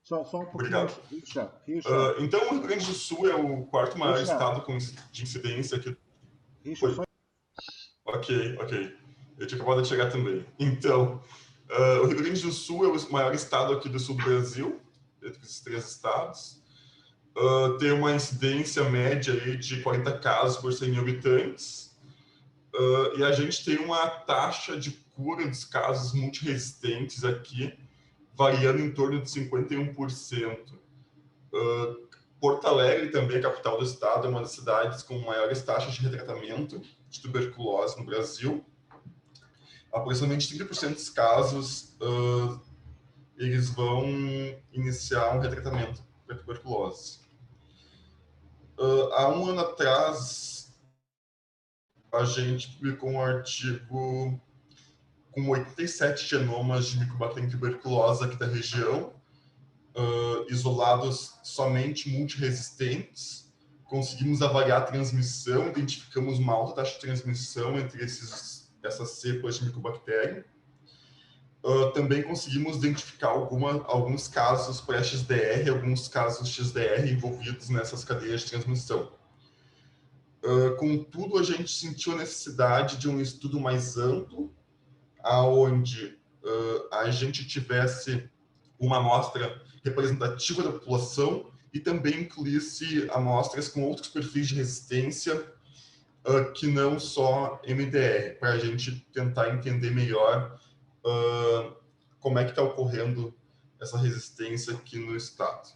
Só um pouquinho. Obrigado. Então, o Rio Grande do Sul é o quarto maior estado de incidência aqui. Ok. Eu tinha acabado de chegar também. Então, o Rio Grande do Sul é o maior estado aqui do sul do Brasil, entre os 3 estados. Tem uma incidência média aí de 40 casos por 100 mil habitantes. E a gente tem uma taxa de cura dos casos multiresistentes aqui, variando em torno de 51%. Porto Alegre, também a capital do estado, é uma das cidades com maiores taxas de retratamento de tuberculose no Brasil. Aproximadamente 30% dos casos, eles vão iniciar um retratamento para tuberculose. Há um ano atrás, a gente publicou um artigo com 87 genomas de Mycobacterium tuberculosa aqui da região, isolados somente multiresistentes. Conseguimos avaliar a transmissão, identificamos uma alta taxa de transmissão entre essas cepas de Mycobacterium. Também conseguimos identificar alguns casos pré-XDR, alguns casos XDR envolvidos nessas cadeias de transmissão. Contudo, a gente sentiu a necessidade de um estudo mais amplo, onde a gente tivesse uma amostra representativa da população e também incluísse amostras com outros perfis de resistência que não só MDR, para a gente tentar entender melhor como é que está ocorrendo essa resistência aqui no estado.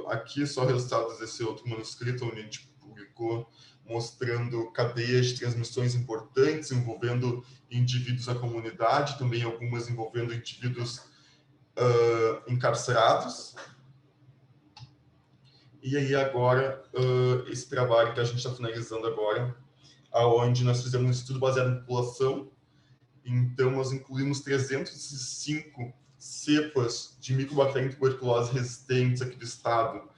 Aqui só resultados desse outro manuscrito, onde a gente publicou, mostrando cadeias de transmissões importantes, envolvendo indivíduos na comunidade, também algumas envolvendo indivíduos encarcerados. E aí agora, esse trabalho que a gente está finalizando agora, onde nós fizemos um estudo baseado em população. Então, nós incluímos 305 cepas de Mycobacterium tuberculose resistentes aqui do estado,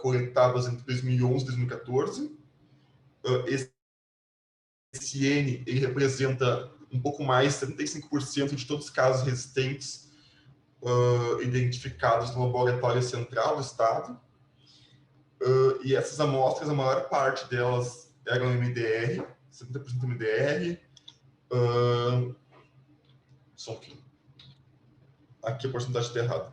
coletadas entre 2011 e 2014. Esse N ele representa um pouco mais, 75% de todos os casos resistentes identificados no laboratório central do estado. E essas amostras, a maior parte delas eram MDR, 70% MDR. Só um pouquinho. Aqui a porcentagem está errada.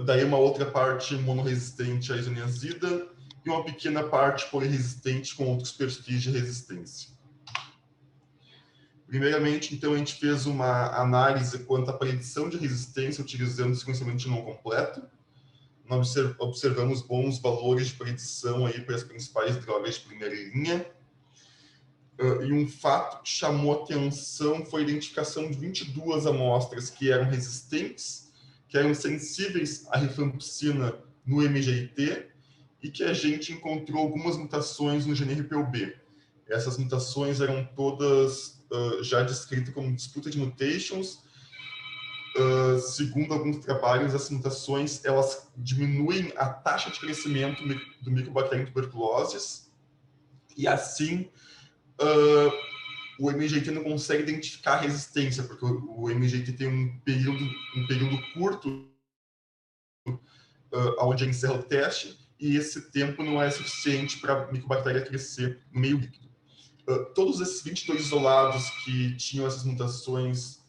Daí uma outra parte monoresistente à isoniazida e uma pequena parte poliresistente com outros perfis de resistência. Primeiramente, então, a gente fez uma análise quanto à predição de resistência utilizando o sequenciamento não completo. Nós observamos bons valores de predição aí para as principais drogas de primeira linha. E um fato que chamou atenção foi a identificação de 22 amostras que eram resistentes, que eram sensíveis à rifampicina no MGIT e que a gente encontrou algumas mutações no gene RPOB. Essas mutações eram todas já descritas como disputed mutations. Segundo alguns trabalhos, essas mutações elas diminuem a taxa de crescimento do Mycobacterium tuberculosis e assim o MGIT não consegue identificar a resistência, porque o MGIT tem um período curto onde encerra o teste, e esse tempo não é suficiente para a micobactéria crescer no meio líquido. Todos esses 22 isolados que tinham essas mutações,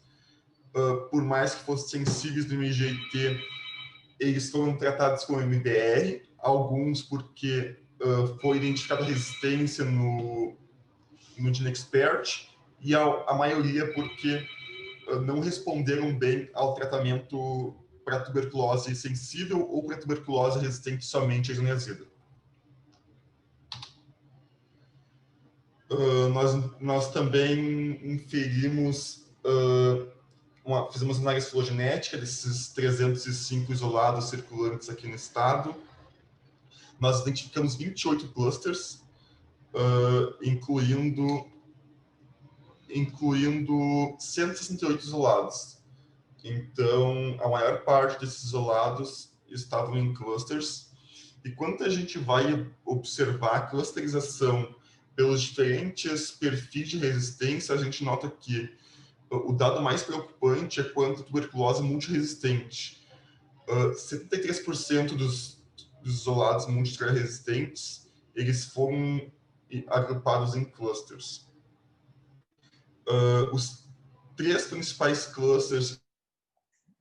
por mais que fossem sensíveis do MGIT, eles foram tratados com MDR, alguns porque foi identificada resistência no GeneXpert, e a maioria porque não responderam bem ao tratamento para tuberculose sensível ou para tuberculose resistente somente à isoniazida. Nós também inferimos, fizemos análise filogenética desses 305 isolados circulantes aqui no estado. Nós identificamos 28 clusters, incluindo 168 isolados. Então, a maior parte desses isolados estavam em clusters. E quando a gente vai observar a clusterização pelos diferentes perfis de resistência, a gente nota que o dado mais preocupante é quanto a tuberculose multiresistente. 73% dos isolados multidrug-resistentes, eles foram agrupados em clusters. Os 3 principais clusters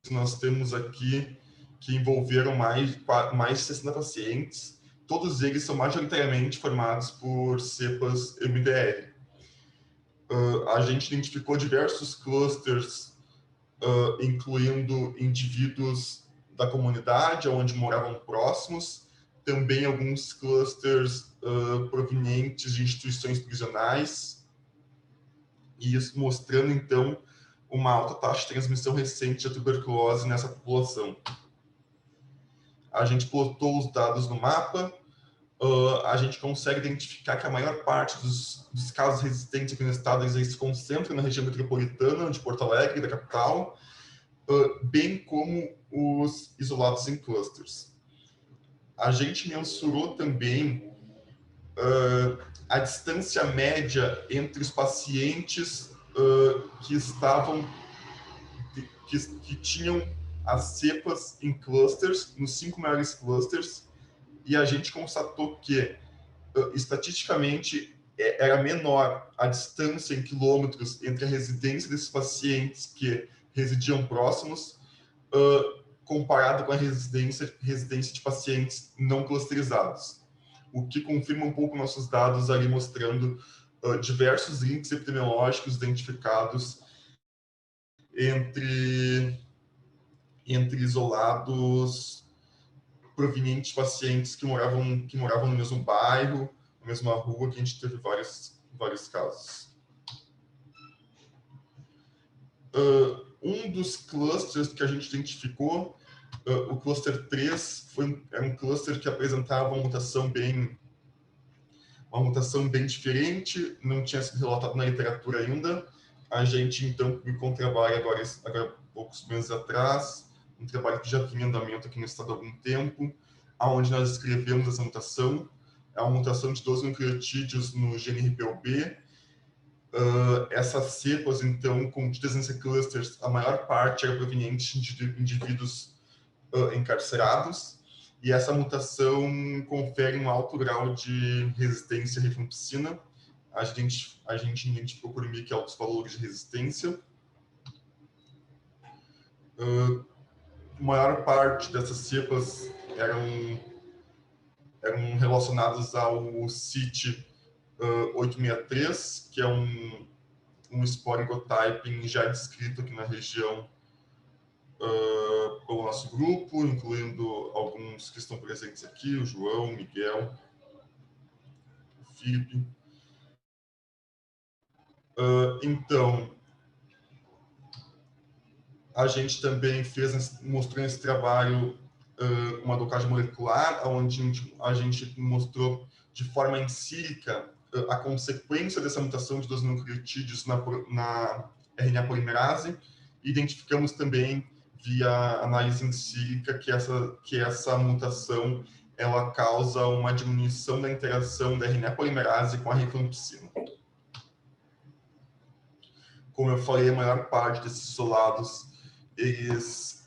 que nós temos aqui, que envolveram mais de 60 pacientes, todos eles são majoritariamente formados por cepas MDR. A gente identificou diversos clusters, incluindo indivíduos da comunidade, onde moravam próximos, também alguns clusters provenientes de instituições prisionais, e isso mostrando, então, uma alta taxa de transmissão recente da tuberculose nessa população. A gente plotou os dados no mapa, a gente consegue identificar que a maior parte dos casos resistentes aqui no estado eles se concentram na região metropolitana de Porto Alegre, da capital, bem como os isolados em clusters. A gente mensurou também a distância média entre os pacientes que tinham as cepas em clusters, nos 5 maiores clusters, e a gente constatou que, estatisticamente, era menor a distância em quilômetros entre a residência desses pacientes que residiam próximos, comparado com a residência de pacientes não clusterizados, o que confirma um pouco nossos dados ali mostrando diversos links epidemiológicos identificados entre isolados provenientes de pacientes que moravam no mesmo bairro, na mesma rua, que a gente teve vários casos. Um dos clusters que a gente identificou, o cluster 3, era um cluster que apresentava uma mutação bem diferente, não tinha sido relatado na literatura ainda. A gente, então, publicou um trabalho agora poucos meses atrás, um trabalho que já vinha em andamento aqui no estado há algum tempo, onde nós escrevemos essa mutação. É uma mutação de 12 nucleotídeos no gene RPOB. Essas cepas, então, contidas nesse clusters, a maior parte era proveniente de indivíduos encarcerados, e essa mutação confere um alto grau de resistência à rifampicina. A gente identificou por MIC altos valores de resistência. A maior parte dessas cepas eram relacionadas ao CIT 863, que é um sporigotyping já descrito aqui na região pelo nosso grupo, incluindo alguns que estão presentes aqui, o João, o Miguel, o Felipe. Então, a gente também mostrou nesse trabalho uma docagem molecular, onde a gente mostrou de forma empírica a consequência dessa mutação de 12 nucleotídeos na RNA polimerase. Identificamos também, via análise empírica, que essa mutação ela causa uma diminuição da interação da RNA polimerase com a rifampicina. Como eu falei, a maior parte desses isolados eles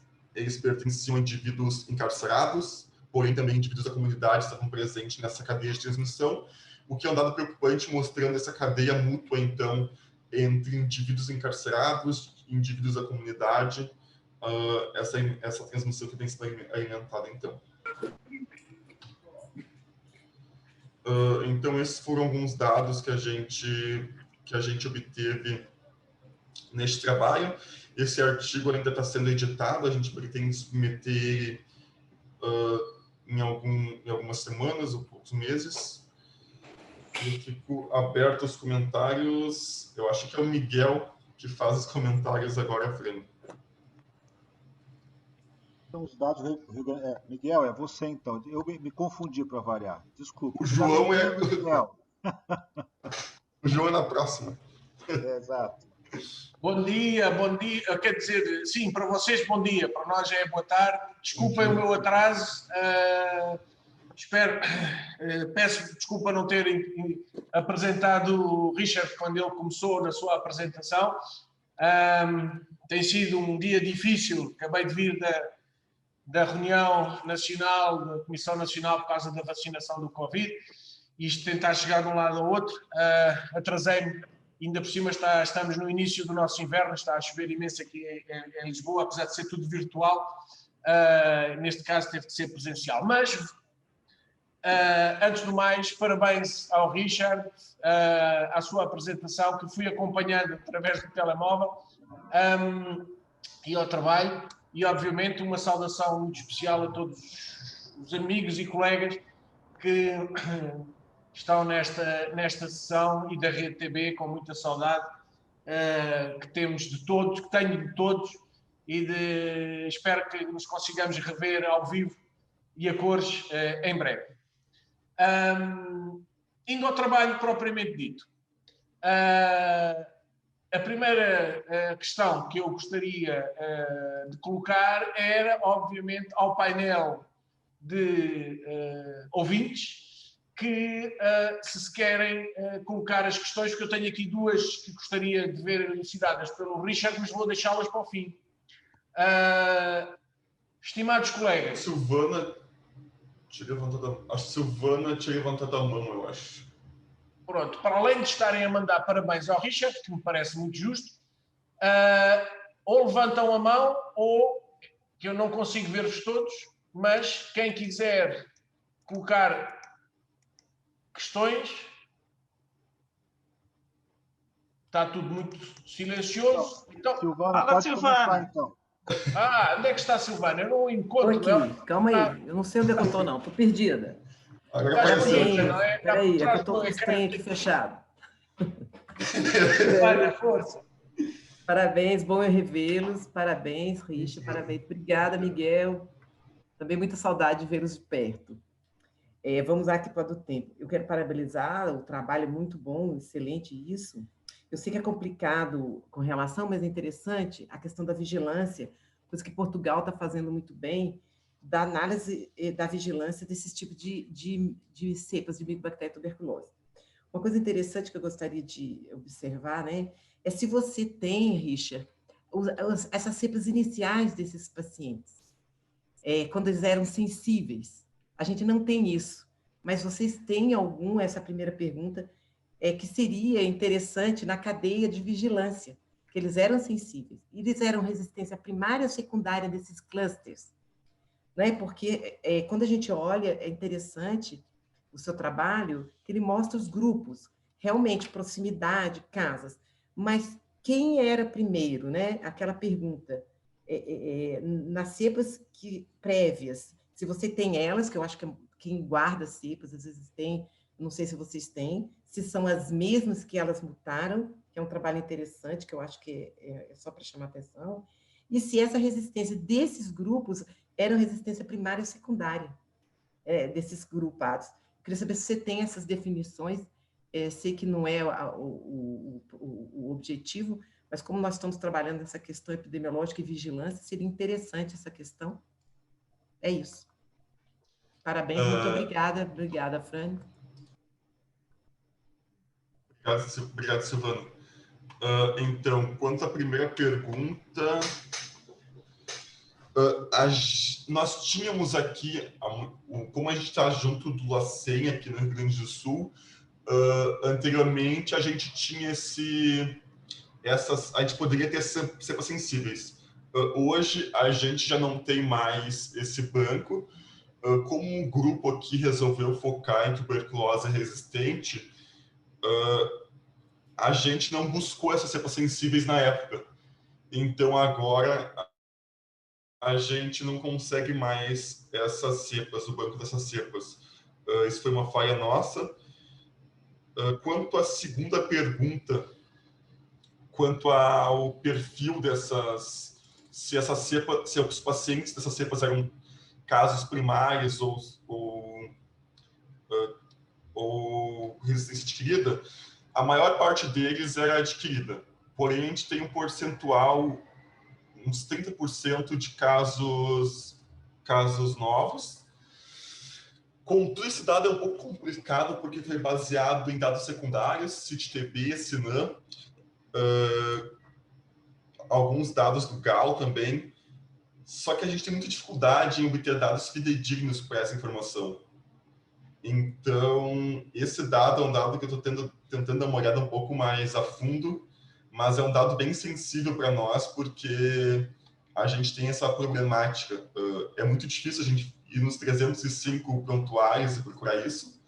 pertenciam a indivíduos encarcerados, porém também indivíduos da comunidade estavam presentes nessa cadeia de transmissão, o que é um dado preocupante, mostrando essa cadeia mútua, então, entre indivíduos encarcerados e indivíduos da comunidade, essa transmissão que vem sendo alimentada, então. Então, esses foram alguns dados que a gente obteve neste trabalho. Esse artigo ainda está sendo editado, a gente pretende submeter em algumas semanas ou poucos meses. Eu fico aberto aos comentários. Eu acho que é o Miguel que faz os comentários agora à frente. Então, os dados... Miguel, é você então. Eu me confundi para variar. Desculpa. O João Miguel. O João é na próxima. Exato. Bom dia, quer dizer, sim, para vocês bom dia, para nós é boa tarde. Desculpem o meu atraso, peço desculpa não ter apresentado o Richard quando ele começou na sua apresentação. Tem sido um dia difícil, acabei de vir da reunião nacional, da Comissão Nacional por causa da vacinação do Covid, isto tentar chegar de um lado ao outro, atrasei-me. Ainda por cima estamos no início do nosso inverno, está a chover imenso aqui em Lisboa, apesar de ser tudo virtual, neste caso teve que ser presencial. Mas, antes do mais, parabéns ao Richard, à sua apresentação, que fui acompanhando através do telemóvel, e ao trabalho, e obviamente uma saudação muito especial a todos os amigos e colegas que estão nesta sessão e da Rede TV, com muita saudade que temos de todos, que tenho de todos, e espero que nos consigamos rever ao vivo e a cores em breve. Indo ao trabalho propriamente dito, a primeira questão que eu gostaria de colocar era, obviamente, ao painel de ouvintes, que se querem colocar as questões, porque eu tenho aqui duas que gostaria de ver elucidadas pelo Richard, mas vou deixá-las para o fim. Estimados colegas... Silvana tinha levantado a mão, eu acho. Pronto, para além de estarem a mandar parabéns ao Richard, que me parece muito justo, ou levantam a mão, ou, que eu não consigo ver-vos todos, mas quem quiser colocar questões, está tudo muito silencioso. Então, Silvana, pode começar, então. Onde é que está a Silvana? Eu não encontro. Estou aqui, calma aí. Eu não sei onde é que eu estou, não. Estou perdida. Peraí, é que eu estou com os trem aqui fechado. Vai na força. Parabéns, bom revê-los. Parabéns, Richard. Parabéns. Obrigada, Miguel. Também muita saudade de vê-los de perto. Vamos lá aqui para o tempo. Eu quero parabenizar o trabalho muito bom, excelente isso. Eu sei que é complicado com relação, mas é interessante a questão da vigilância, coisa que Portugal está fazendo muito bem, da análise da vigilância desses tipos de cepas de micobactéria tuberculose. Uma coisa interessante que eu gostaria de observar, né, é se você tem, Richard, essas cepas iniciais desses pacientes, quando eles eram sensíveis. A gente não tem isso, mas vocês têm algum, essa primeira pergunta, que seria interessante na cadeia de vigilância, que eles eram sensíveis. Eles eram resistência primária ou secundária desses clusters, né? Porque quando a gente olha, é interessante o seu trabalho, que ele mostra os grupos, realmente proximidade, casas, mas quem era primeiro, né? Aquela pergunta, nas cepas prévias, se você tem elas, que eu acho que quem guarda cepas, às vezes tem, não sei se vocês têm, se são as mesmas que elas mutaram, que é um trabalho interessante, que eu acho que é só para chamar atenção, e se essa resistência desses grupos era resistência primária ou secundária, desses grupados. Eu queria saber se você tem essas definições, sei que não é o objetivo, mas como nós estamos trabalhando nessa questão epidemiológica e vigilância, seria interessante essa questão. É isso. Parabéns, muito obrigada. Obrigada, Fran. Obrigado, Silvana. Então, quanto à primeira pergunta, nós tínhamos aqui, como a gente está junto do LACEN aqui no Rio Grande do Sul, anteriormente a gente tinha a gente poderia ter cepas sensíveis. Hoje a gente já não tem mais esse banco, como um grupo aqui resolveu focar em tuberculose resistente, a gente não buscou essas cepas sensíveis na época. Então, agora, a gente não consegue mais essas cepas, o banco dessas cepas. Isso foi uma falha nossa. Quanto à segunda pergunta, quanto ao perfil dessas, se os pacientes dessas cepas eram casos primários ou resistência adquirida, a maior parte deles era adquirida. Porém, a gente tem um percentual, uns 30% de casos novos. Contudo, esse dado é um pouco complicado porque foi baseado em dados secundários, CIT-TB, SINAM, alguns dados do GAL também. Só que a gente tem muita dificuldade em obter dados fidedignos para essa informação. Então, esse dado é um dado que eu estou tentando dar uma olhada um pouco mais a fundo, mas é um dado bem sensível para nós, porque a gente tem essa problemática. É muito difícil a gente ir nos 305 prontuários e procurar isso,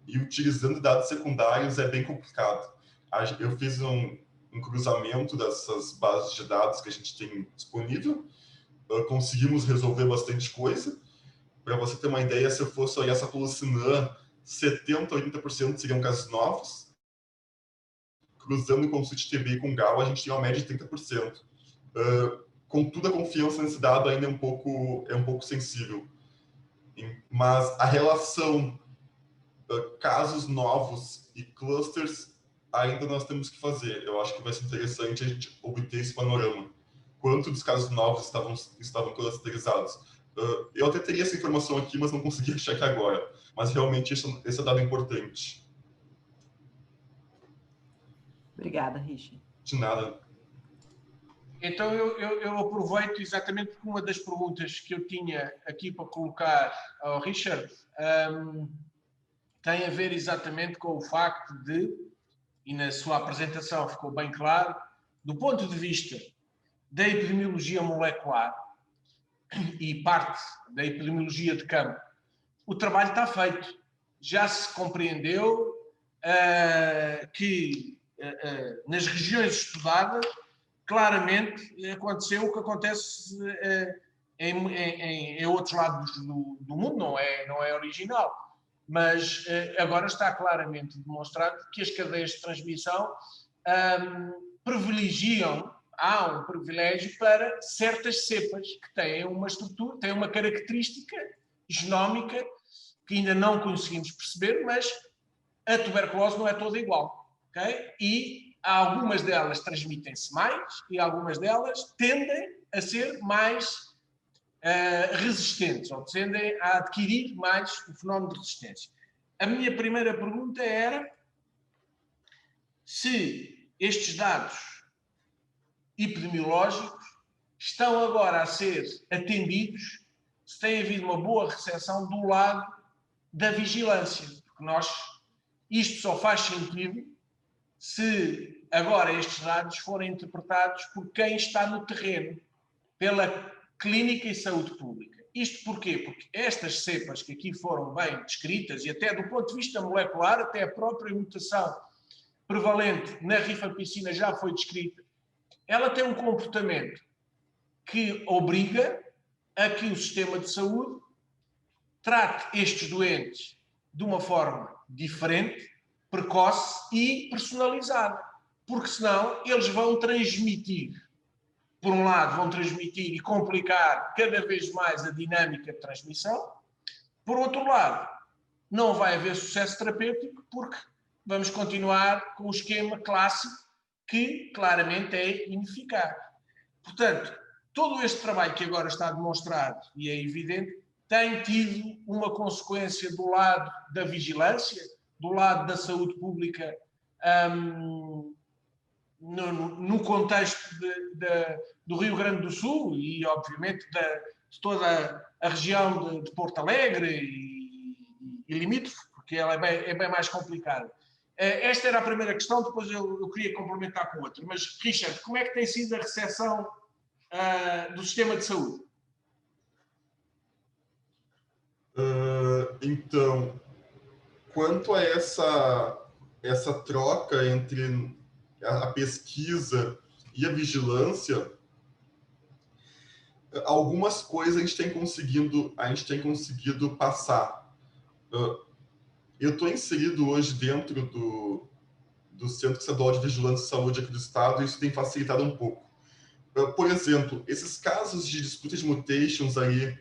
e utilizando dados secundários é bem complicado. Eu fiz um cruzamento dessas bases de dados que a gente tem disponível, conseguimos resolver bastante coisa. Para você ter uma ideia, se eu fosse olhar essa pelo SINAM, 70% a 80% seriam casos novos. Cruzando com o CIT-TB e com o GAL, a gente tem uma média de 30%. Contudo, a confiança nesse dado ainda é um pouco sensível. Mas a relação casos novos e clusters, ainda nós temos que fazer. Eu acho que vai ser interessante a gente obter esse panorama. Quanto dos casos novos estavam clusterizados? Eu até teria essa informação aqui, mas não consegui achar aqui agora. Mas realmente esse é dado importante. Obrigada, Richard. De nada. Então, eu aproveito exatamente porque uma das perguntas que eu tinha aqui para colocar ao Richard tem a ver exatamente com o facto de, e na sua apresentação ficou bem claro, do ponto de vista da epidemiologia molecular e parte da epidemiologia de campo, o trabalho está feito. Já se compreendeu que nas regiões estudadas, claramente aconteceu o que acontece em outros lados do mundo, não é original. Mas agora está claramente demonstrado que as cadeias de transmissão privilegiam, há um privilégio para certas cepas que têm uma estrutura, têm uma característica genómica que ainda não conseguimos perceber, mas a tuberculose não é toda igual. Okay? E algumas delas transmitem-se mais e algumas delas tendem a ser mais resistentes, ou tendem a adquirir mais o fenómeno de resistência. A minha primeira pergunta era se estes dados epidemiológicos estão agora a ser atendidos, se tem havido uma boa recepção do lado da vigilância, porque isto só faz sentido se agora estes dados forem interpretados por quem está no terreno, pela Clínica e Saúde Pública. Isto porquê? Porque estas cepas que aqui foram bem descritas, e até do ponto de vista molecular, até a própria mutação prevalente na rifampicina já foi descrita, ela tem um comportamento que obriga a que o sistema de saúde trate estes doentes de uma forma diferente, precoce e personalizada, porque senão eles vão transmitir. Por um lado, vão transmitir e complicar cada vez mais a dinâmica de transmissão. Por outro lado, não vai haver sucesso terapêutico porque vamos continuar com o esquema clássico que claramente é ineficaz. Portanto, todo este trabalho que agora está demonstrado e é evidente tem tido uma consequência do lado da vigilância, do lado da saúde pública, no contexto do Rio Grande do Sul e, obviamente, de toda a região de Porto Alegre e limítrofe, porque ela é bem mais complicada. Esta era a primeira questão, depois eu queria complementar com outra. Mas, Richard, como é que tem sido a recepção do sistema de saúde? Então, quanto a essa troca entre a pesquisa e a vigilância, algumas coisas a gente tem conseguido passar. Eu estou inserido hoje dentro do Centro Estadual de Vigilância e Saúde aqui do Estado, e isso tem facilitado um pouco. Por exemplo, esses casos de disputa de mutations aí,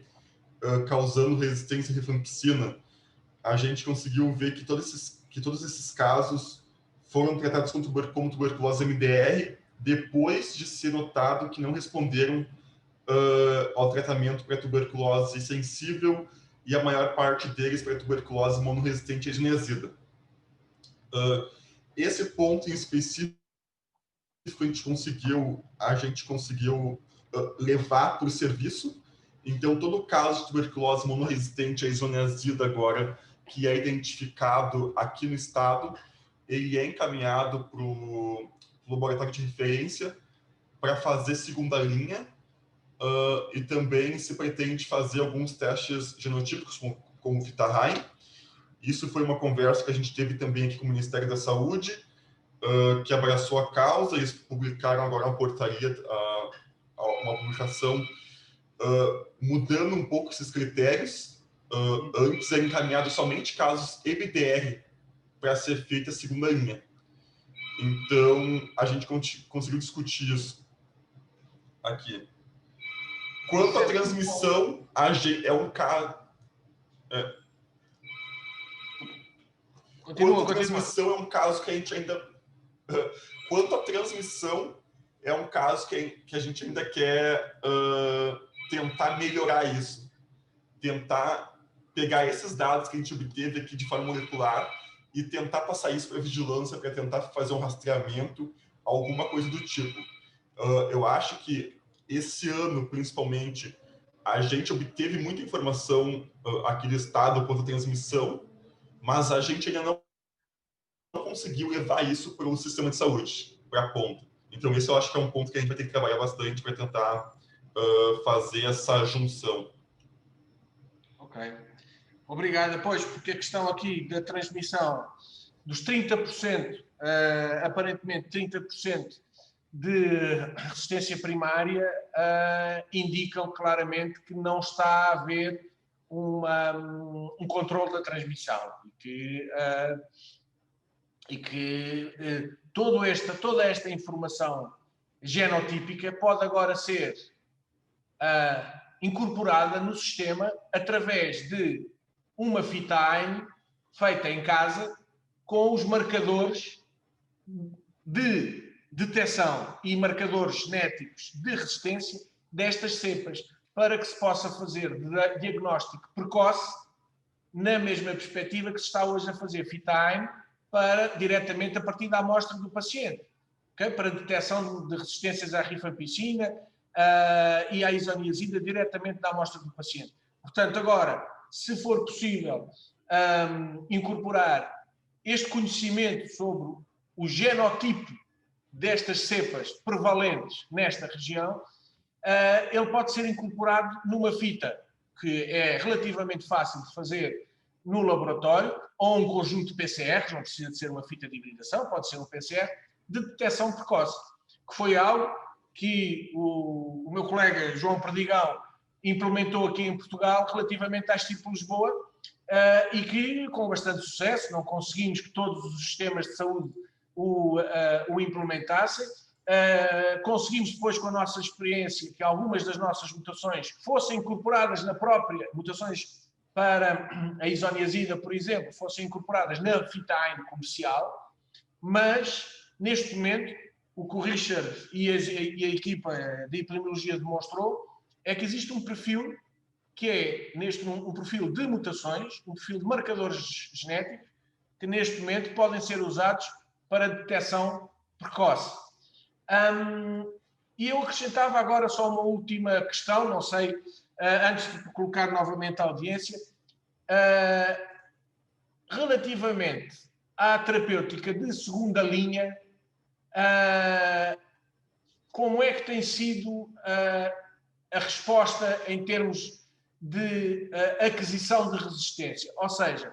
causando resistência à rifampicina, a gente conseguiu ver que todos esses casos foram tratados como tuberculose MDR depois de ser notado que não responderam ao tratamento para tuberculose sensível e a maior parte deles para tuberculose monoresistente à isoniazida. Esse ponto em específico a gente conseguiu levar para o serviço. Então, todo caso de tuberculose monoresistente à isoniazida agora, que é identificado aqui no estado, ele é encaminhado para o laboratório de referência para fazer segunda linha, e também se pretende fazer alguns testes genotípicos como o Vitaheim. Isso foi uma conversa que a gente teve também aqui com o Ministério da Saúde, que abraçou a causa. Eles publicaram agora uma portaria, uma publicação mudando um pouco esses critérios. Antes era encaminhado somente casos MDR para ser feita a segunda linha. Então, a gente conseguiu discutir isso aqui. Quanto à transmissão, é um caso... Quanto à transmissão, é um caso que a gente ainda... Quanto à transmissão, é um caso que a gente ainda quer tentar melhorar isso. Tentar pegar esses dados que a gente obteve aqui de forma molecular e tentar passar isso para a vigilância, para tentar fazer um rastreamento, alguma coisa do tipo. Eu acho que esse ano, principalmente, a gente obteve muita informação aqui do estado quanto à transmissão, mas a gente ainda não conseguiu levar isso para o sistema de saúde, para a ponta. Então, esse eu acho que é um ponto que a gente vai ter que trabalhar bastante para tentar fazer essa junção. Ok. Obrigado. Pois, porque a questão aqui da transmissão dos 30%, aparentemente 30% de resistência primária, indicam claramente que não está a haver um controle da transmissão e que toda esta informação genotípica pode agora ser incorporada no sistema através de uma Vitaheim feita em casa com os marcadores de detecção e marcadores genéticos de resistência destas cepas, para que se possa fazer diagnóstico precoce na mesma perspectiva que se está hoje a fazer Vitaheim diretamente a partir da amostra do paciente, okay? Para detecção de resistências à rifampicina e à isoniazida diretamente da amostra do paciente. Portanto, agora, se for possível incorporar este conhecimento sobre o genotipo destas cepas prevalentes nesta região, ele pode ser incorporado numa fita que é relativamente fácil de fazer no laboratório, ou um conjunto de PCRs, não precisa de ser uma fita de hibridação, pode ser um PCR, de detecção precoce, que foi algo que o meu colega João Perdigão implementou aqui em Portugal relativamente à Estipo Lisboa, e que, com bastante sucesso, não conseguimos que todos os sistemas de saúde o implementassem. Conseguimos depois, com a nossa experiência, que algumas das nossas mutações fossem incorporadas na própria, mutações para a isoniazida, por exemplo, fossem incorporadas na Vitaheim comercial, mas, neste momento, o que o Richard e a equipa de epidemiologia demonstrou é que existe um perfil que é um perfil de mutações, um perfil de marcadores genéticos, que neste momento podem ser usados para detecção precoce. E eu acrescentava agora só uma última questão, não sei, antes de colocar novamente a audiência, relativamente à terapêutica de segunda linha, como é que tem sido a resposta em termos de aquisição de resistência. Ou seja,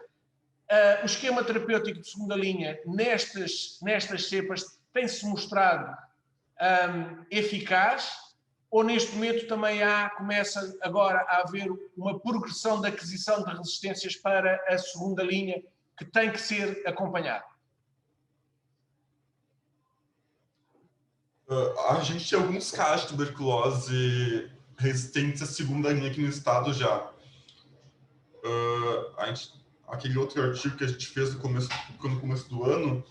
o esquema terapêutico de segunda linha nestas cepas tem-se mostrado eficaz, ou neste momento também começa agora a haver uma progressão de aquisição de resistências para a segunda linha que tem que ser acompanhada? A gente tem alguns casos de tuberculose resistentes à segunda linha aqui no estado já. Aquele outro artigo que a gente fez no começo do ano,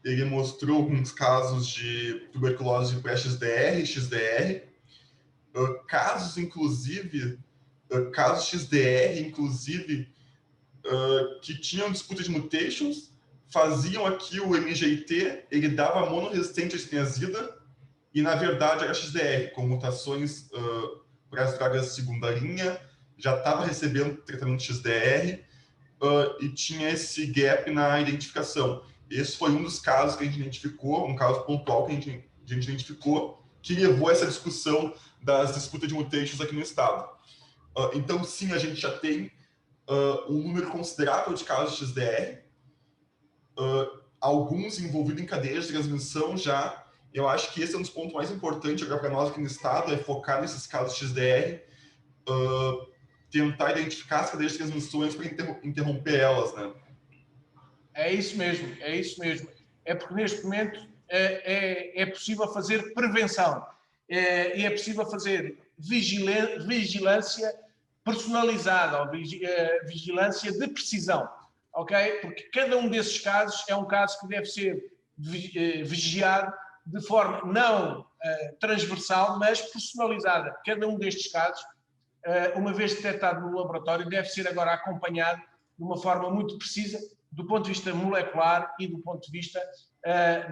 ele mostrou alguns casos de tuberculose pré-XDR, XDR, casos XDR, inclusive, que tinham disputa de mutations, faziam aqui o MGT, ele dava monoresistente à estenazida, e na verdade era XDR, com mutações para as drogas de segunda linha, já estava recebendo tratamento XDR, e tinha esse gap na identificação. Esse foi um dos casos que a gente identificou, um caso pontual que a gente identificou, que levou a essa discussão das disputas de mutations aqui no estado. Então, sim, a gente já tem um número considerável de casos de XDR, alguns envolvidos em cadeias de transmissão já. Eu acho que esse é um dos pontos mais importantes agora para nós aqui no estado, é focar nesses casos de XDR, tentar identificar as cadeias de transmissões para interromper elas, né? É isso mesmo, é isso mesmo. É porque neste momento é possível fazer prevenção, e é possível fazer vigilância personalizada, ou vigilância de precisão, ok? Porque cada um desses casos é um caso que deve ser vigiado de forma não transversal, mas personalizada. Cada um destes casos, uma vez detectado no laboratório, deve ser agora acompanhado de uma forma muito precisa, do ponto de vista molecular e do ponto de vista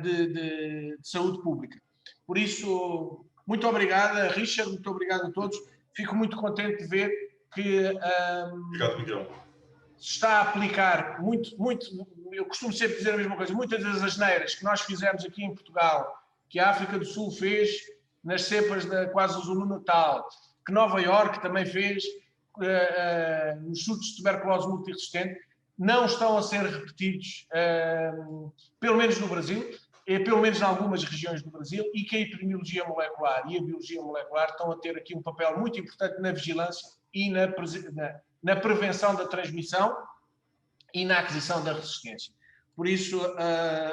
de saúde pública. Por isso, muito obrigado, Richard, muito obrigado a todos. Fico muito contente de ver que Obrigado, Miguel. se está a aplicar muito, eu costumo sempre dizer a mesma coisa, muitas das asneiras que nós fizemos aqui em Portugal, que a África do Sul fez nas cepas da KwaZulu-Natal, que Nova Iorque também fez nos surtos de tuberculose multiresistente, não estão a ser repetidos, pelo menos no Brasil, pelo menos em algumas regiões do Brasil, e que a epidemiologia molecular e a biologia molecular estão a ter aqui um papel muito importante na vigilância e na prevenção da transmissão e na aquisição da resistência. Por isso,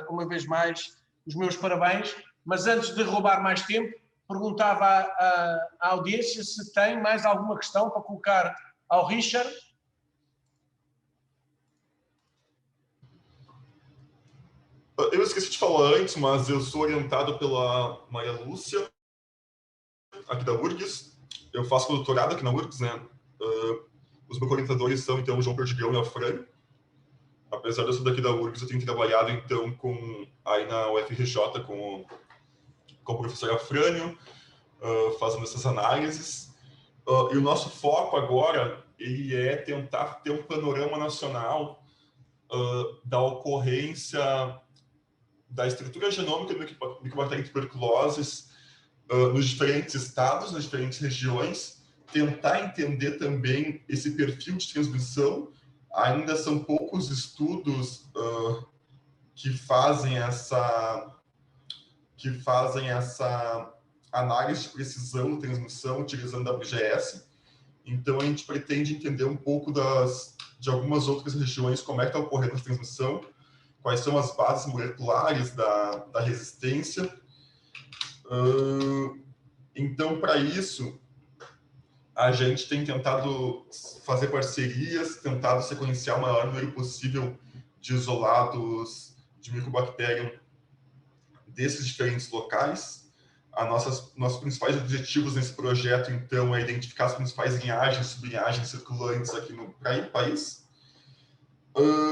uma vez mais, os meus parabéns, mas antes de roubar mais tempo, perguntava à audiência se tem mais alguma questão para colocar ao Richard. Eu esqueci de falar antes, mas eu sou orientado pela Maria Lúcia, aqui da URGS. Eu faço doutorado aqui na URGS, né? Os meus orientadores são, então, o João Perdigão e a Fran. Apesar de eu ser daqui da URGS, eu tenho trabalhado, então, aí na UFRJ com o professor Afrânio, fazendo essas análises. E o nosso foco agora, ele é tentar ter um panorama nacional da ocorrência da estrutura genômica do Mycobacterium tuberculosis nos diferentes estados, nas diferentes regiões, tentar entender também esse perfil de transmissão. Ainda são poucos estudos que fazem essa análise de precisão de transmissão utilizando a WGS. Então, a gente pretende entender um pouco de algumas outras regiões, como é que está ocorrendo a transmissão, quais são as bases moleculares da resistência. Então, para isso, a gente tem tentado fazer parcerias, tentado sequenciar o maior número possível de isolados de Mycobacterium desses diferentes locais. Nossos principais objetivos nesse projeto, então, é identificar as principais linhagens e sublinhagens circulantes aqui no país.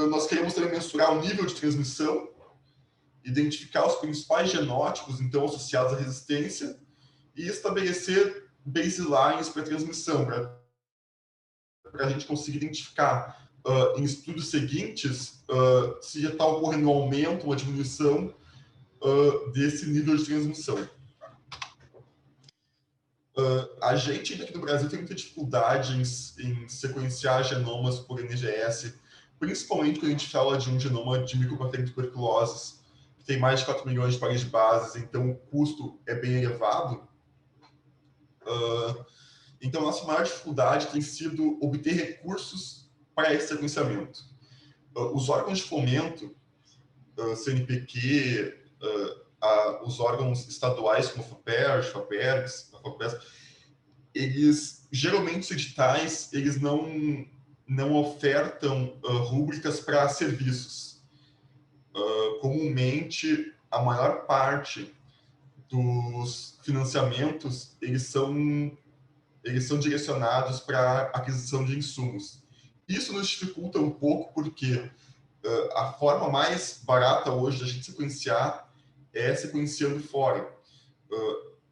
Nós queremos também mensurar o nível de transmissão, identificar os principais genótipos, então, associados à resistência, e estabelecer baselines para transmissão, para a gente conseguir identificar em estudos seguintes se já está ocorrendo um aumento ou uma diminuição desse nível de transmissão. A gente aqui no Brasil tem muita dificuldade em sequenciar genomas por NGS, principalmente quando a gente fala de um genoma de micobactéria tuberculose, que tem mais de 4 milhões de pares de bases, então o custo é bem elevado. Então, a nossa maior dificuldade tem sido obter recursos para esse sequenciamento. Os órgãos de fomento, CNPq, os órgãos estaduais como a FAPERJ, FAPERGS, a FAPES, eles, geralmente, os editais, eles não ofertam rúbricas para serviços. Comumente, a maior parte dos financiamentos, eles são direcionados para aquisição de insumos. Isso nos dificulta um pouco porque a forma mais barata hoje da gente sequenciar é sequenciando fora,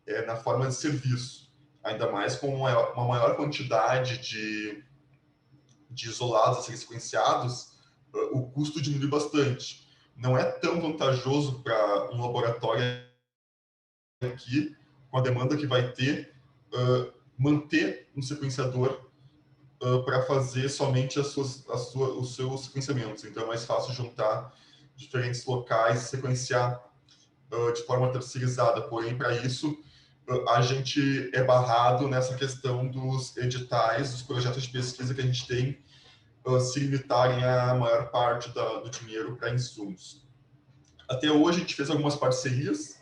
é na forma de serviço, ainda mais com uma maior quantidade de isolados a serem sequenciados, o custo diminui bastante. Não é tão vantajoso para um laboratório aqui, com a demanda que vai ter, manter um sequenciador para fazer somente os seus sequenciamentos. Então, é mais fácil juntar diferentes locais e sequenciar de forma terceirizada. Porém, para isso, a gente é barrado nessa questão dos editais, dos projetos de pesquisa que a gente tem, se limitarem a maior parte do dinheiro para insumos. Até hoje, a gente fez algumas parcerias.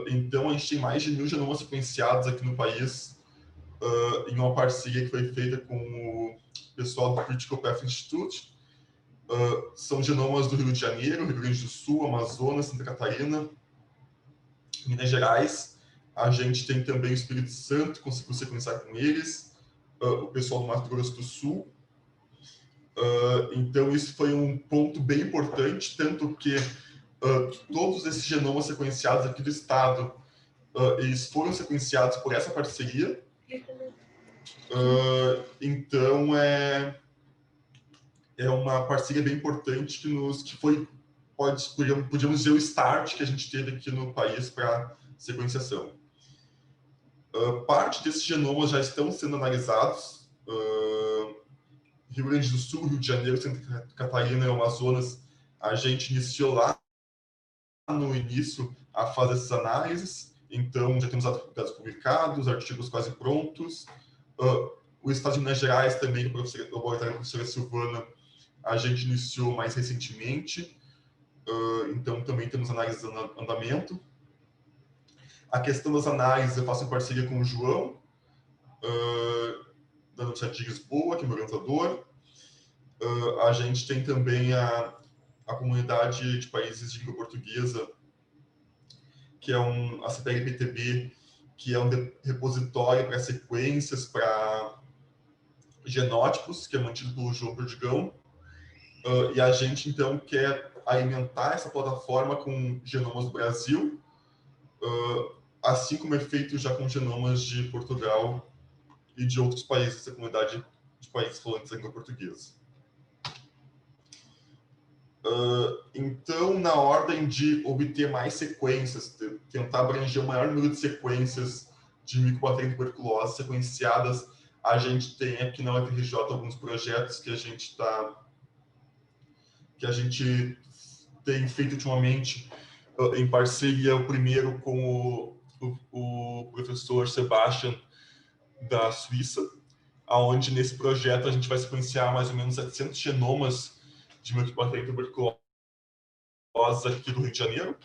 Então, a gente tem mais de 1.000 genomas sequenciados aqui no país, em uma parceria que foi feita com o pessoal do Critical Path Institute. São genomas do Rio de Janeiro, Rio Grande do Sul, Amazonas, Santa Catarina, Minas Gerais. A gente tem também o Espírito Santo, conseguiu sequenciar com eles, o pessoal do Mato Grosso do Sul. Então, isso foi um ponto bem importante, tanto que todos esses genomas sequenciados aqui do estado, eles foram sequenciados por essa parceria. Então, é uma parceria bem importante que foi, podíamos dizer, o start que a gente teve aqui no país para sequenciação. Parte desses genomas já estão sendo analisados. Rio Grande do Sul, Rio de Janeiro, Santa Catarina e Amazonas, a gente iniciou lá no início a fazer essas análises. Então, já temos dados publicados, artigos quase prontos. O estado de Minas Gerais também, o laboratório da professora Silvana, a gente iniciou mais recentemente. Então, também temos análises em andamento. A questão das análises eu faço em parceria com o João, da Universidade de Lisboa, que é meu orientador. A gente tem também a comunidade de países de língua portuguesa, que é a CPLPTB, que é um repositório para sequências, para genótipos, que é mantido pelo João Perdigão. E a gente, então, quer alimentar essa plataforma com genomas do Brasil, assim como é feito já com genomas de Portugal e de outros países, da comunidade de países falantes da língua portuguesa. Então, na ordem de obter mais sequências, tentar abranger o maior número de sequências de micobactéria tuberculose sequenciadas, a gente tem aqui na UFRJ alguns projetos que a gente tem feito ultimamente em parceria, o primeiro com o professor Sebastian da Suíça, onde nesse projeto a gente vai sequenciar mais ou menos 700 genomas de micobactéria tuberculose aqui do Rio de Janeiro.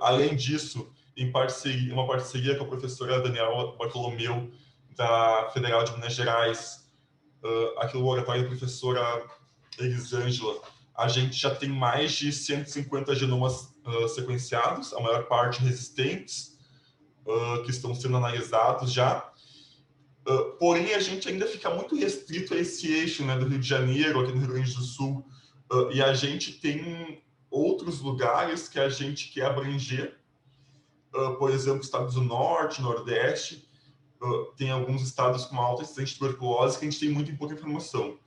Além disso, uma parceria com a professora Daniela Bartolomeu, da Federal de Minas Gerais, aqui no laboratório da professora Elisângela, a gente já tem mais de 150 genomas sequenciados, a maior parte resistentes, que estão sendo analisados já. Porém, a gente ainda fica muito restrito a esse eixo, né, do Rio de Janeiro, aqui no Rio Grande do Sul, e a gente tem outros lugares que a gente quer abranger, por exemplo, estados do Norte, Nordeste, tem alguns estados com uma alta incidência de tuberculose que a gente tem muito pouca informação.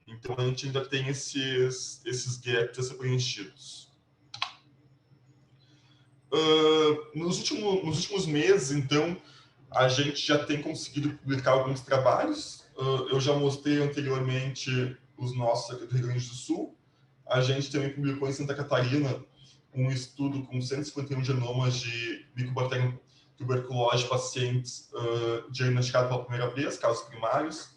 Então, a gente ainda tem esses gaps a ser preenchidos. Nos últimos meses, então, a gente já tem conseguido publicar alguns trabalhos. Eu já mostrei anteriormente os nossos aqui do Rio Grande do Sul. A gente também publicou em Santa Catarina um estudo com 151 genomas de Mycobacterium tuberculose de pacientes diagnosticados pela primeira vez, casos primários,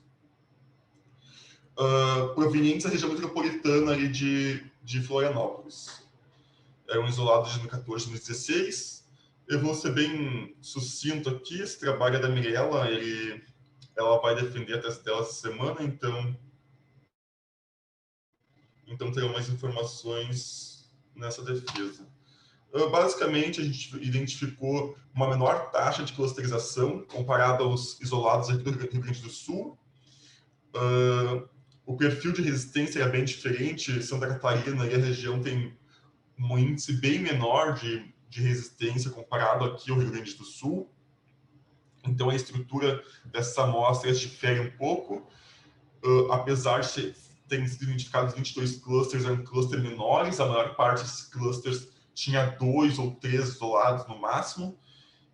provenientes da região metropolitana ali de Florianópolis. Eram isolados de 2014 e 2016. Eu vou ser bem sucinto aqui. Esse trabalho é da Mirella, ela vai defender a tese dela essa semana, então terão mais informações nessa defesa. Basicamente, a gente identificou uma menor taxa de clusterização comparada aos isolados aqui do Rio Grande do Sul. O perfil de resistência é bem diferente. Santa Catarina e a região tem um índice bem menor de resistência comparado aqui ao Rio Grande do Sul. Então, a estrutura dessas amostras difere um pouco. Apesar de terem sido identificados 22 clusters, eram clusters menores, a maior parte desses clusters tinha 2 ou 3 isolados no máximo,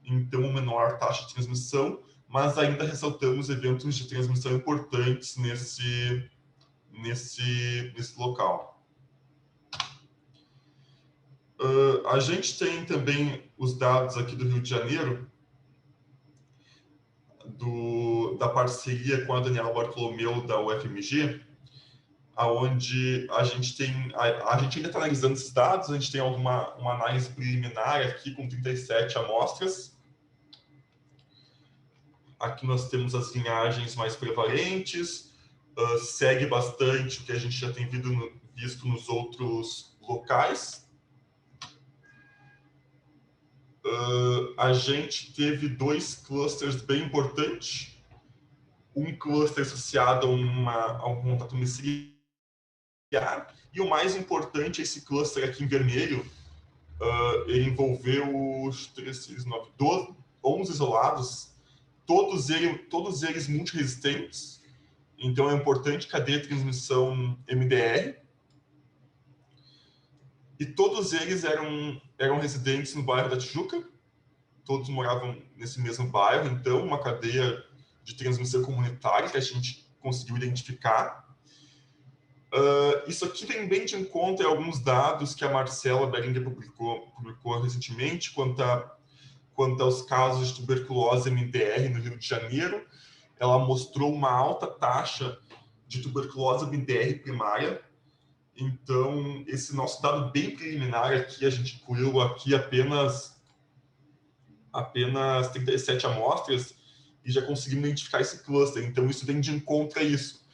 então uma menor taxa de transmissão, mas ainda ressaltamos eventos de transmissão importantes nesse local. A gente tem também os dados aqui do Rio de Janeiro, da parceria com a Daniela Bartolomeu, da UFMG, onde a gente ainda está analisando esses dados. A gente tem uma análise preliminar aqui com 37 amostras. Aqui nós temos as linhagens mais prevalentes, segue bastante o que a gente já tem visto nos outros locais. A gente teve 2 clusters bem importantes. Um cluster associado a um contato domiciliar, e o mais importante, esse cluster aqui em vermelho, ele envolveu 11 isolados, todos eles multiresistentes. Então é importante cadeia de transmissão MDR, e todos eles eram residentes no bairro da Tijuca, todos moravam nesse mesmo bairro, então uma cadeia de transmissão comunitária que a gente conseguiu identificar. Isso aqui vem bem de encontro a alguns dados que a Marcela Beringer publicou recentemente quanto aos casos de tuberculose MDR no Rio de Janeiro. Ela mostrou uma alta taxa de tuberculose MDR primária. Então, esse nosso dado bem preliminar aqui, a gente incluiu aqui apenas 37 amostras e já conseguimos identificar esse cluster. Então, isso vem de encontro a isso.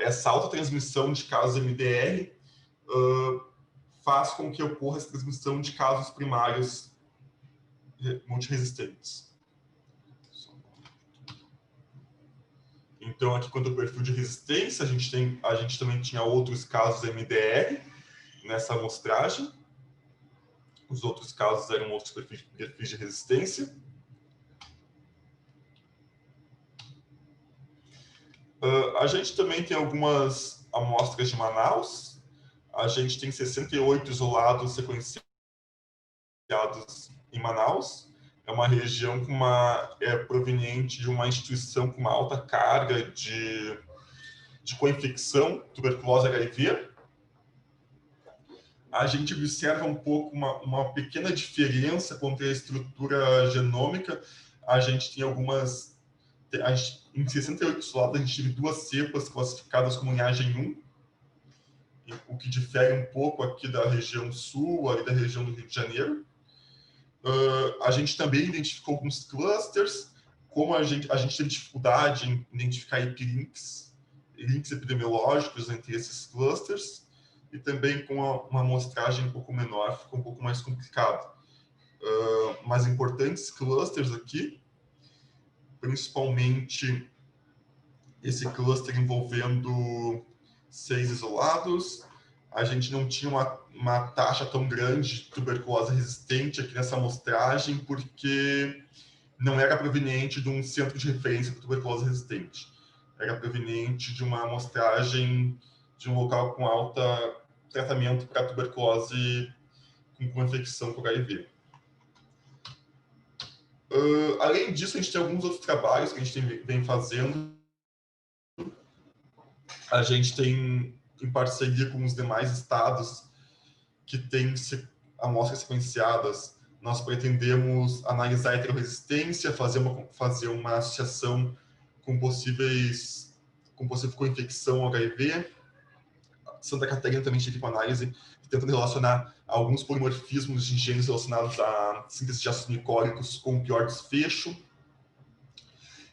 Essa alta transmissão de casos MDR faz com que ocorra essa transmissão de casos primários multiresistentes. Então, aqui, quanto ao perfil de resistência, a gente também tinha outros casos MDR nessa amostragem. Os outros casos eram outros perfis de resistência. A gente também tem algumas amostras de Manaus. A gente tem 68 isolados sequenciados em Manaus. É uma região proveniente de uma instituição com uma alta carga de coinfecção, tuberculose HIV. A gente observa um pouco uma pequena diferença quanto à estrutura genômica. A gente tem em 68 isolados, a gente teve 2 cepas classificadas como linhagem 1, o que difere um pouco aqui da região sul, ali da região do Rio de Janeiro. A gente também identificou alguns clusters, como a gente teve dificuldade em identificar links epidemiológicos entre esses clusters, e também com uma amostragem um pouco menor, ficou um pouco mais complicado. Mas importantes clusters aqui, principalmente esse cluster envolvendo 6 isolados. A gente não tinha uma taxa tão grande de tuberculose resistente aqui nessa amostragem, porque não era proveniente de um centro de referência para tuberculose resistente. Era proveniente de uma amostragem de um local com alto tratamento para tuberculose com infecção com HIV. Além disso, a gente tem alguns outros trabalhos que a gente vem fazendo. A gente tem, em parceria com os demais estados que têm amostras sequenciadas, nós pretendemos analisar a heterorresistência, fazer uma associação com possível co-infecção HIV. Santa Catarina também teve uma análise tentando relacionar alguns polimorfismos de genes relacionados à síntese de ácidos glicólicos com o pior desfecho.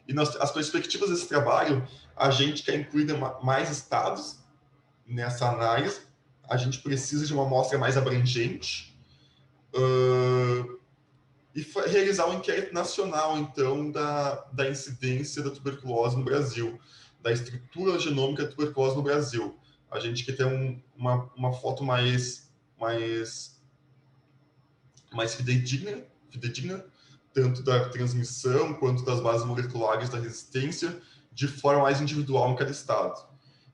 E as perspectivas desse trabalho, a gente quer incluir mais estados nessa análise. A gente precisa de uma amostra mais abrangente e realizar um inquérito nacional, então, da incidência da tuberculose no Brasil, da estrutura genômica da tuberculose no Brasil. A gente quer ter uma foto mais fidedigna, tanto da transmissão quanto das bases moleculares da resistência, de forma mais individual em cada estado.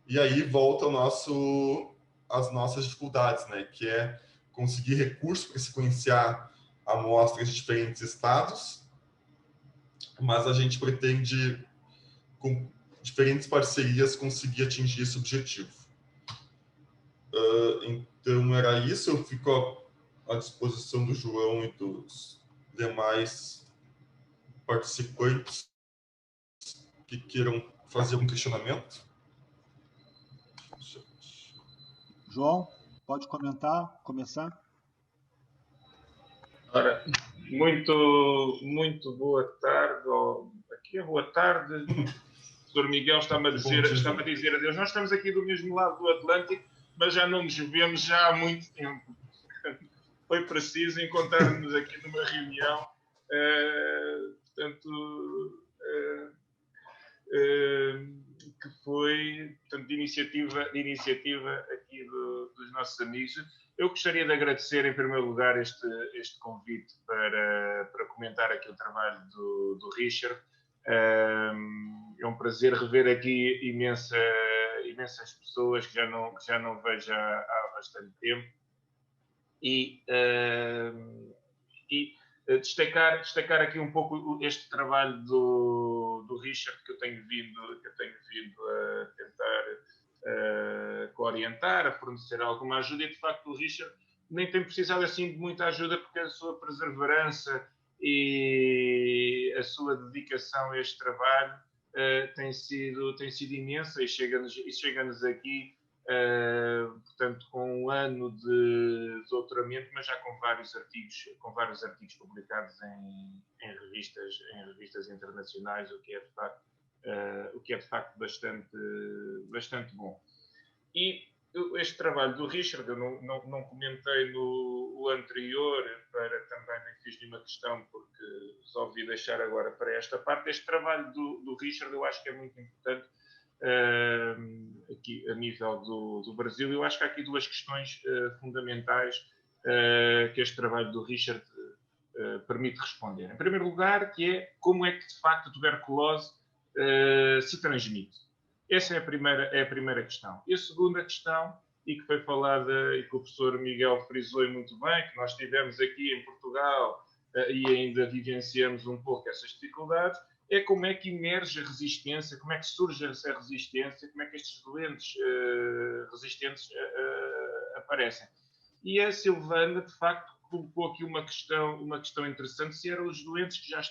E aí volta as nossas dificuldades, né? Que é conseguir recursos para sequenciar amostras de diferentes estados, mas a gente pretende, com diferentes parcerias, conseguir atingir esse objetivo. Então, era isso. Eu fico à disposição do João e dos demais participantes que queiram fazer algum questionamento. João, pode começar? Ora, muito boa tarde. Aqui é boa tarde. O Sr. Miguel está-me a dizer adeus. Nós estamos aqui do mesmo lado do Atlântico, mas já não nos vemos já há muito tempo. Foi preciso encontrar-nos aqui numa reunião. Que foi, portanto, de iniciativa aqui dos nossos amigos. Eu gostaria de agradecer, em primeiro lugar, este convite para comentar aqui o trabalho do Richard. É um prazer rever aqui imensas pessoas que já não vejo há bastante tempo. E destacar aqui um pouco este trabalho do Richard, que eu tenho vindo a tentar orientar, a fornecer alguma ajuda, e de facto o Richard nem tem precisado assim de muita ajuda, porque a sua perseverança e a sua dedicação a este trabalho tem sido imensa, e chega-nos aqui, portanto, com um ano de doutoramento, mas já com vários artigos publicados em revistas internacionais, o que é de facto bastante bom. E este trabalho do Richard, eu não comentei no anterior, também nem fiz nenhuma questão, porque resolvi deixar agora para esta parte. Este trabalho do Richard eu acho que é muito importante aqui a nível do Brasil. Eu acho que há aqui duas questões fundamentais que este trabalho do Richard permite responder. Em primeiro lugar, que é como é que de facto a tuberculose se transmite. Essa é a primeira questão. E a segunda questão, e que foi falada e que o professor Miguel frisou muito bem, que nós tivemos aqui em Portugal e ainda vivenciamos um pouco essas dificuldades, é como é que emerge a resistência, como é que surge essa resistência, como é que estes doentes resistentes aparecem. E a Silvana, de facto, colocou aqui uma questão interessante, se eram os doentes que já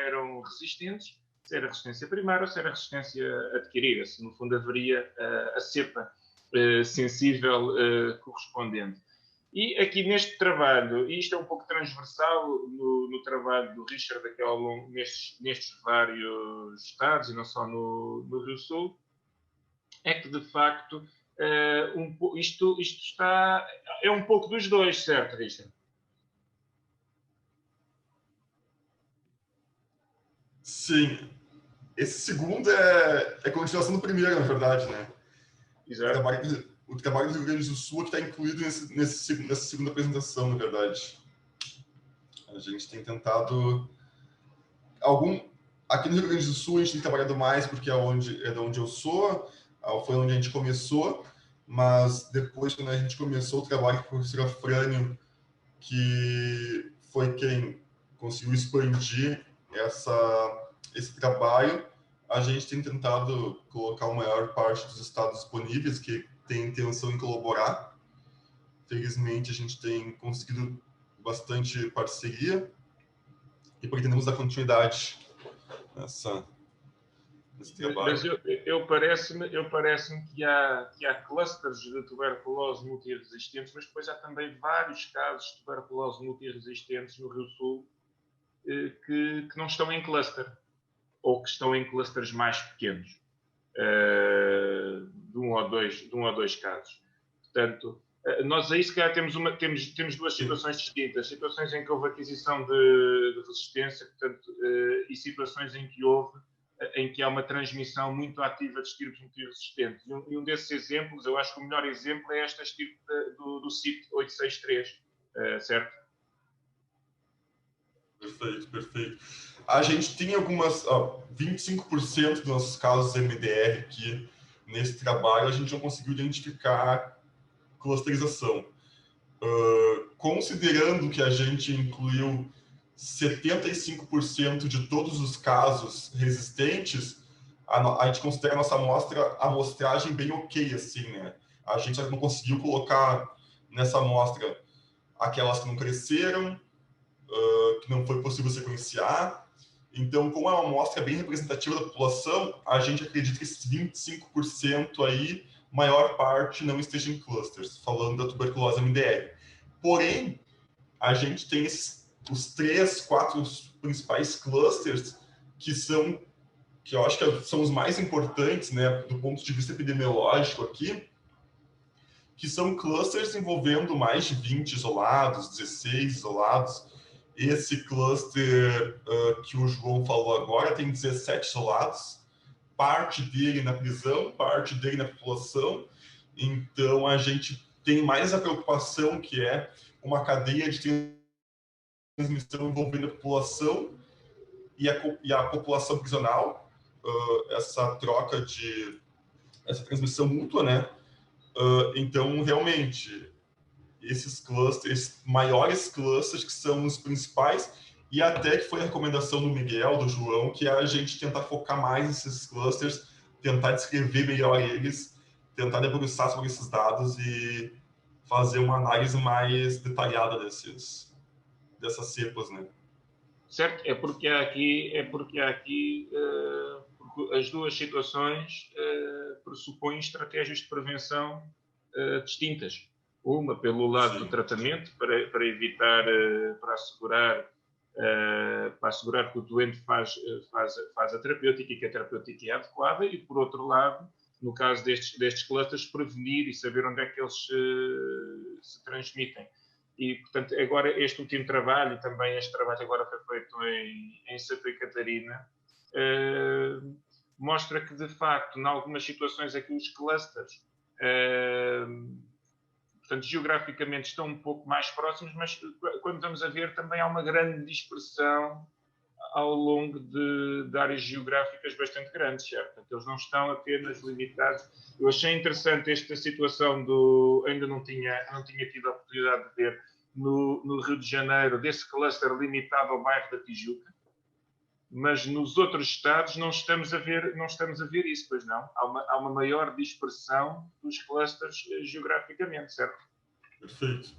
eram resistentes, se era resistência primária ou se era resistência adquirida, se no fundo haveria a cepa sensível correspondente. E aqui neste trabalho, e isto é um pouco transversal no trabalho do Richard aqui ao longo, nestes vários estados, e não só no Rio Sul, é que de facto isto é um pouco dos dois, certo, Richard? Sim. Esse segundo é continuação do primeiro, na verdade, né? Exato. O trabalho do Rio Grande do Sul está incluído nessa segunda apresentação, na verdade. A gente tem tentado... Aqui no Rio Grande do Sul a gente tem trabalhado mais porque é de onde eu sou, foi onde a gente começou, mas depois, quando a gente começou o trabalho com o professor Afrânio, que foi quem conseguiu expandir esse trabalho. A gente tem tentado colocar a maior parte dos estados disponíveis que tem intenção em colaborar. Felizmente, a gente tem conseguido bastante parceria e pretendemos dar continuidade nesse trabalho. Mas eu parece-me que há clusters de tuberculose multiresistentes, mas depois há também vários casos de tuberculose multiresistentes no Rio Sul que não estão em cluster, ou que estão em clusters mais pequenos, de um ou dois casos. Portanto, nós aí se calhar temos duas situações distintas, situações em que houve aquisição de resistência, portanto, e situações em que há uma transmissão muito ativa de estirpes multiresistentes. E um desses exemplos, eu acho que o melhor exemplo é esta estirpe do CIP 863, certo? Perfeito. A gente tem 25% dos nossos casos MDR aqui nesse trabalho, a gente não conseguiu identificar clusterização. Considerando que a gente incluiu 75% de todos os casos resistentes, a gente considera a nossa amostragem bem ok, assim, né? A gente só não conseguiu colocar nessa amostra aquelas que não cresceram, que não foi possível sequenciar. Então, como é uma amostra bem representativa da população, a gente acredita que esses 25% aí, maior parte não esteja em clusters, falando da tuberculose MDR. Porém, a gente tem os 3, 4 principais clusters que eu acho que são os mais importantes, né, do ponto de vista epidemiológico aqui, que são clusters envolvendo mais de 20 isolados, 16 isolados. Esse cluster que o João falou agora tem 17 isolados, parte dele na prisão, parte dele na população. Então, a gente tem mais a preocupação que é uma cadeia de transmissão envolvendo a população e a população prisional, essa troca essa transmissão mútua, né? Então, realmente, esses clusters, maiores clusters que são os principais, e até que foi a recomendação do Miguel, do João, que é a gente tentar focar mais nesses clusters, tentar descrever melhor eles, tentar debruçar sobre esses dados e fazer uma análise mais detalhada dessas cepas, né? Certo, porque as duas situações pressupõem estratégias de prevenção distintas. Uma pelo lado do tratamento, para evitar, para assegurar que o doente faz a terapêutica e que a terapêutica é adequada, e por outro lado, no caso destes clusters, prevenir e saber onde é que eles se transmitem. E, portanto, agora este último trabalho, e também este trabalho agora foi feito em Santa Catarina, mostra que, de facto, em algumas situações aqui os clusters, portanto, geograficamente estão um pouco mais próximos, mas quando vamos a ver também há uma grande dispersão ao longo de áreas geográficas bastante grandes, certo? Portanto, eles não estão apenas limitados. Eu achei interessante esta situação ainda não tinha tido a oportunidade de ver no Rio de Janeiro, desse cluster limitado ao bairro da Tijuca, mas nos outros estados não estamos a ver isso, pois não? Há uma maior dispersão dos clusters geograficamente, certo? Perfeito.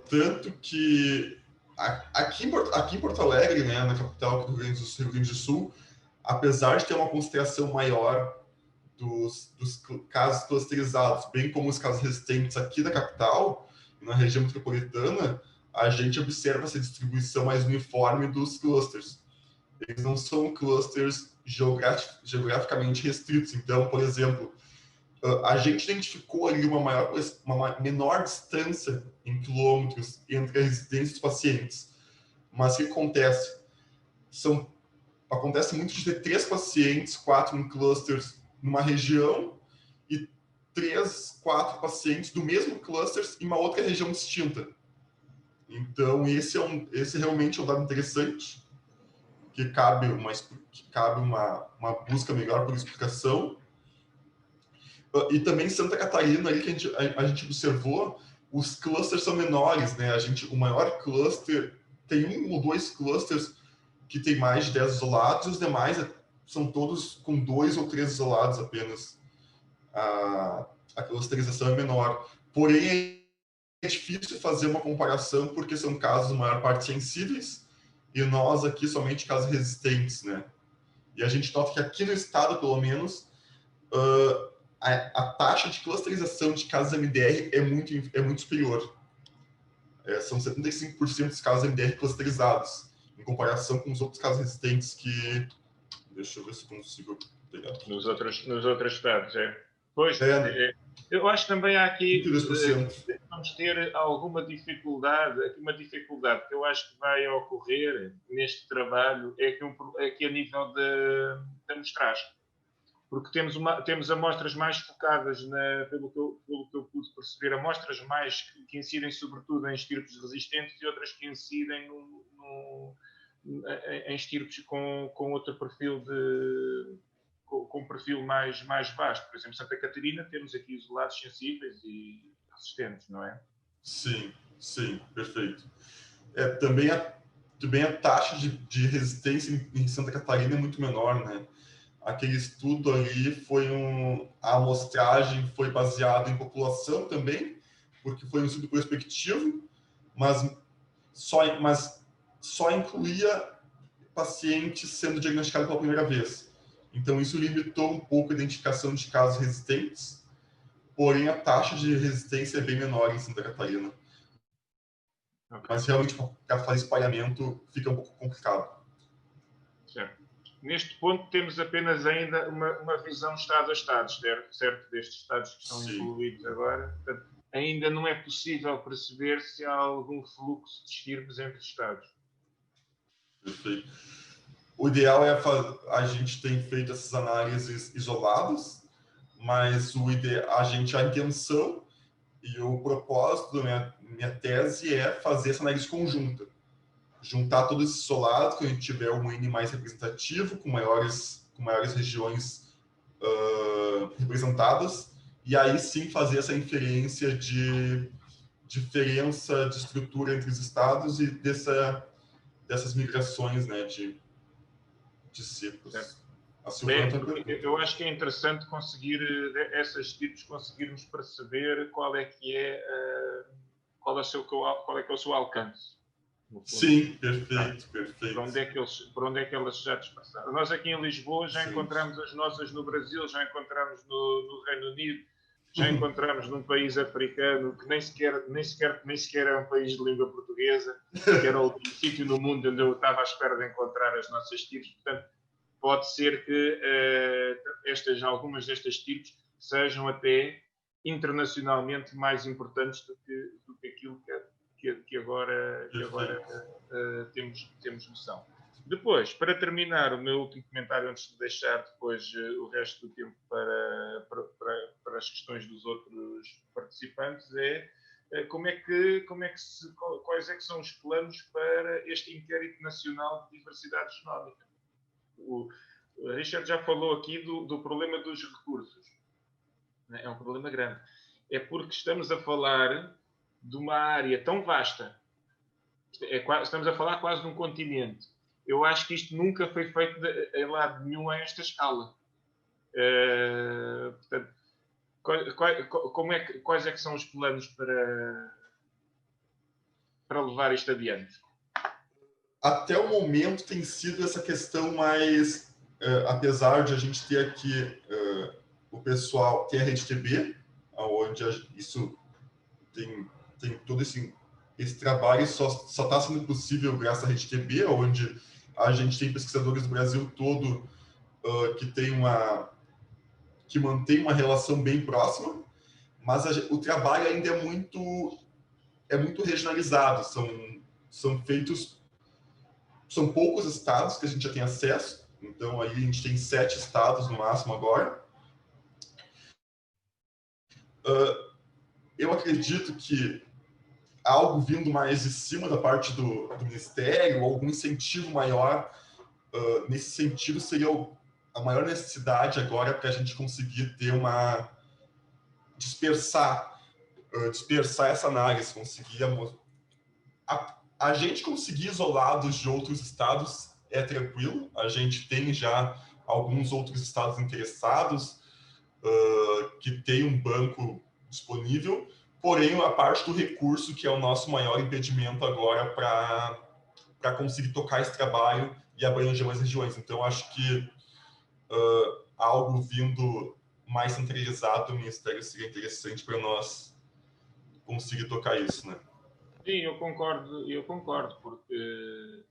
Tanto que aqui em Porto Alegre, né, na capital do Rio Grande do Sul, apesar de ter uma concentração maior dos casos clusterizados, bem como os casos resistentes aqui da capital, na região metropolitana, a gente observa essa distribuição mais uniforme dos clusters. Eles não são clusters geograficamente restritos. Então, por exemplo, a gente identificou ali uma menor distância em quilômetros entre a residência dos pacientes. Mas o que acontece? Acontece muito de ter 3 pacientes, 4 em clusters numa região e 3, 4 pacientes do mesmo cluster em uma outra região distinta. Então, esse realmente é um dado interessante, que cabe uma busca melhor por explicação. E também em Santa Catarina, ali que a gente observou, os clusters são menores, né? O maior cluster tem 1 ou 2 clusters que tem mais de 10 isolados, e os demais são todos com 2 ou 3 isolados apenas. A clusterização é menor. Porém, é difícil fazer uma comparação porque são casos, na maior parte, sensíveis, e nós aqui somente casos resistentes, né? E a gente nota que aqui no estado, pelo menos, a taxa de clusterização de casos MDR é muito superior. São 75% dos casos MDR clusterizados, em comparação com os outros casos resistentes que... Deixa eu ver se consigo pegar aqui. Nos outros estados, Pois, eu acho que também há aqui... 22%. Vamos ter alguma dificuldade, aqui uma dificuldade que eu acho que vai ocorrer neste trabalho, é que a nível da amostragem. Porque temos amostras mais focadas, pelo que eu pude perceber, amostras mais que incidem sobretudo em estirpes resistentes e outras que incidem em estirpes com outro perfil com um perfil mais vasto. Por exemplo, Santa Catarina, temos aqui isolados sensíveis e resistentes, não é? Sim, perfeito. Também a taxa de resistência em Santa Catarina é muito menor, né? Aquele estudo ali a amostragem foi baseada em população também, porque foi um estudo prospectivo, mas só incluía pacientes sendo diagnosticados pela primeira vez. Então, isso limitou um pouco a identificação de casos resistentes, porém a taxa de resistência é bem menor em Santa Catarina. Okay. Mas realmente, para fazer espalhamento, fica um pouco complicado. Certo. Neste ponto, temos apenas ainda uma visão estado a estado, certo? Destes estados que estão incluídos agora. Portanto, ainda não é possível perceber se há algum fluxo de estirpes entre os estados. Perfeito. O ideal é a gente tem feito essas análises isoladas, mas a intenção e o propósito da minha tese é fazer essa análise conjunta. Juntar todos esses isolados, quando a gente tiver um N mais representativo, com maiores regiões representadas, e aí sim fazer essa inferência de diferença de estrutura entre os estados e dessas migrações, né, de ciclos. Eu acho que é interessante conseguir, essas tipos, conseguirmos perceber qual é que é o seu alcance. Sim, perfeito. Por onde é que elas já dispersaram? Nós aqui em Lisboa já encontramos as nossas no Brasil, já encontramos no Reino Unido, já encontramos num país africano que nem sequer é um país de língua portuguesa, que era o último sítio no mundo onde eu estava à espera de encontrar as nossas tipos. Portanto, pode ser que algumas destas tipos sejam até internacionalmente mais importantes do que aquilo que agora temos noção. Depois, para terminar, o meu último comentário, antes de deixar depois o resto do tempo para as questões dos outros participantes, quais é que são os planos para este inquérito nacional de diversidade genómica? O Richard já falou aqui do problema dos recursos. É um problema grande. É porque estamos a falar de uma área tão vasta. Estamos a falar quase de um continente. Eu acho que isto nunca foi feito em lado nenhum a esta escala. Portanto, quais é que são os planos para levar isto adiante? Até o momento tem sido essa questão mais... apesar de a gente ter aqui o pessoal, tem a RedeTB, onde isso tem todo esse trabalho só está sendo possível graças à RedeTB, onde a gente tem pesquisadores do Brasil todo que mantém uma relação bem próxima, mas o trabalho ainda é muito regionalizado. São poucos estados que a gente já tem acesso, então aí a gente tem 7 estados no máximo agora. Eu acredito que algo vindo mais de cima da parte do Ministério, algum incentivo maior, nesse sentido seria a maior necessidade agora para a gente conseguir ter dispersar essa análise, conseguir A gente conseguir isolados de outros estados é tranquilo. A gente tem já alguns outros estados interessados que tem um banco disponível, porém a parte do recurso que é o nosso maior impedimento agora para conseguir tocar esse trabalho e abranger mais regiões. Então, acho que algo vindo mais centralizado do Ministério seria interessante para nós conseguir tocar isso, né? Sim, eu concordo, porque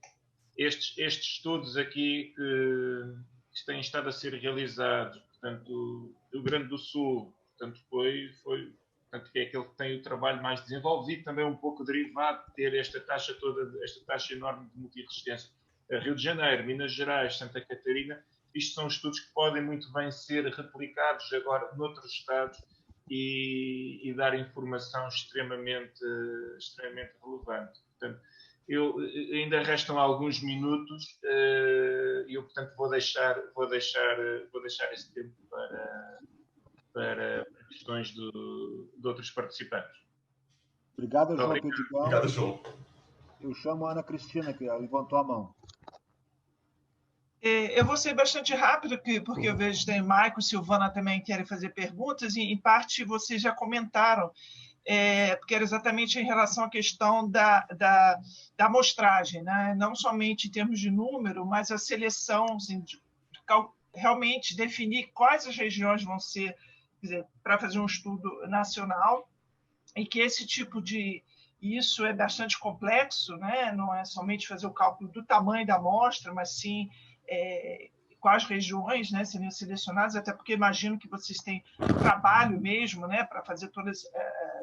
estes estudos aqui que têm estado a ser realizados, portanto, o Rio Grande do Sul, portanto, portanto, é aquele que tem o trabalho mais desenvolvido, também um pouco derivado de ter esta taxa enorme de multirresistência. Rio de Janeiro, Minas Gerais, Santa Catarina, isto são estudos que podem muito bem ser replicados agora noutros estados e dar informação extremamente relevante. Portanto, ainda restam alguns minutos e eu, portanto, vou deixar esse tempo para questões de outros participantes. Obrigado, João Pedigão. Obrigado, João. Eu chamo a Ana Cristina, que levantou a mão. Eu vou ser bastante rápido, porque eu vejo que tem Maico e Silvana também querem fazer perguntas, e em parte vocês já comentaram, porque era exatamente em relação à questão da amostragem, né? Não somente em termos de número, mas a seleção, assim, realmente definir quais as regiões vão ser, para fazer um estudo nacional, e que esse tipo de... Isso é bastante complexo, né? Não é somente fazer o cálculo do tamanho da amostra, mas sim quais regiões, né, seriam selecionadas, até porque imagino que vocês têm trabalho mesmo, né, para fazer todo esse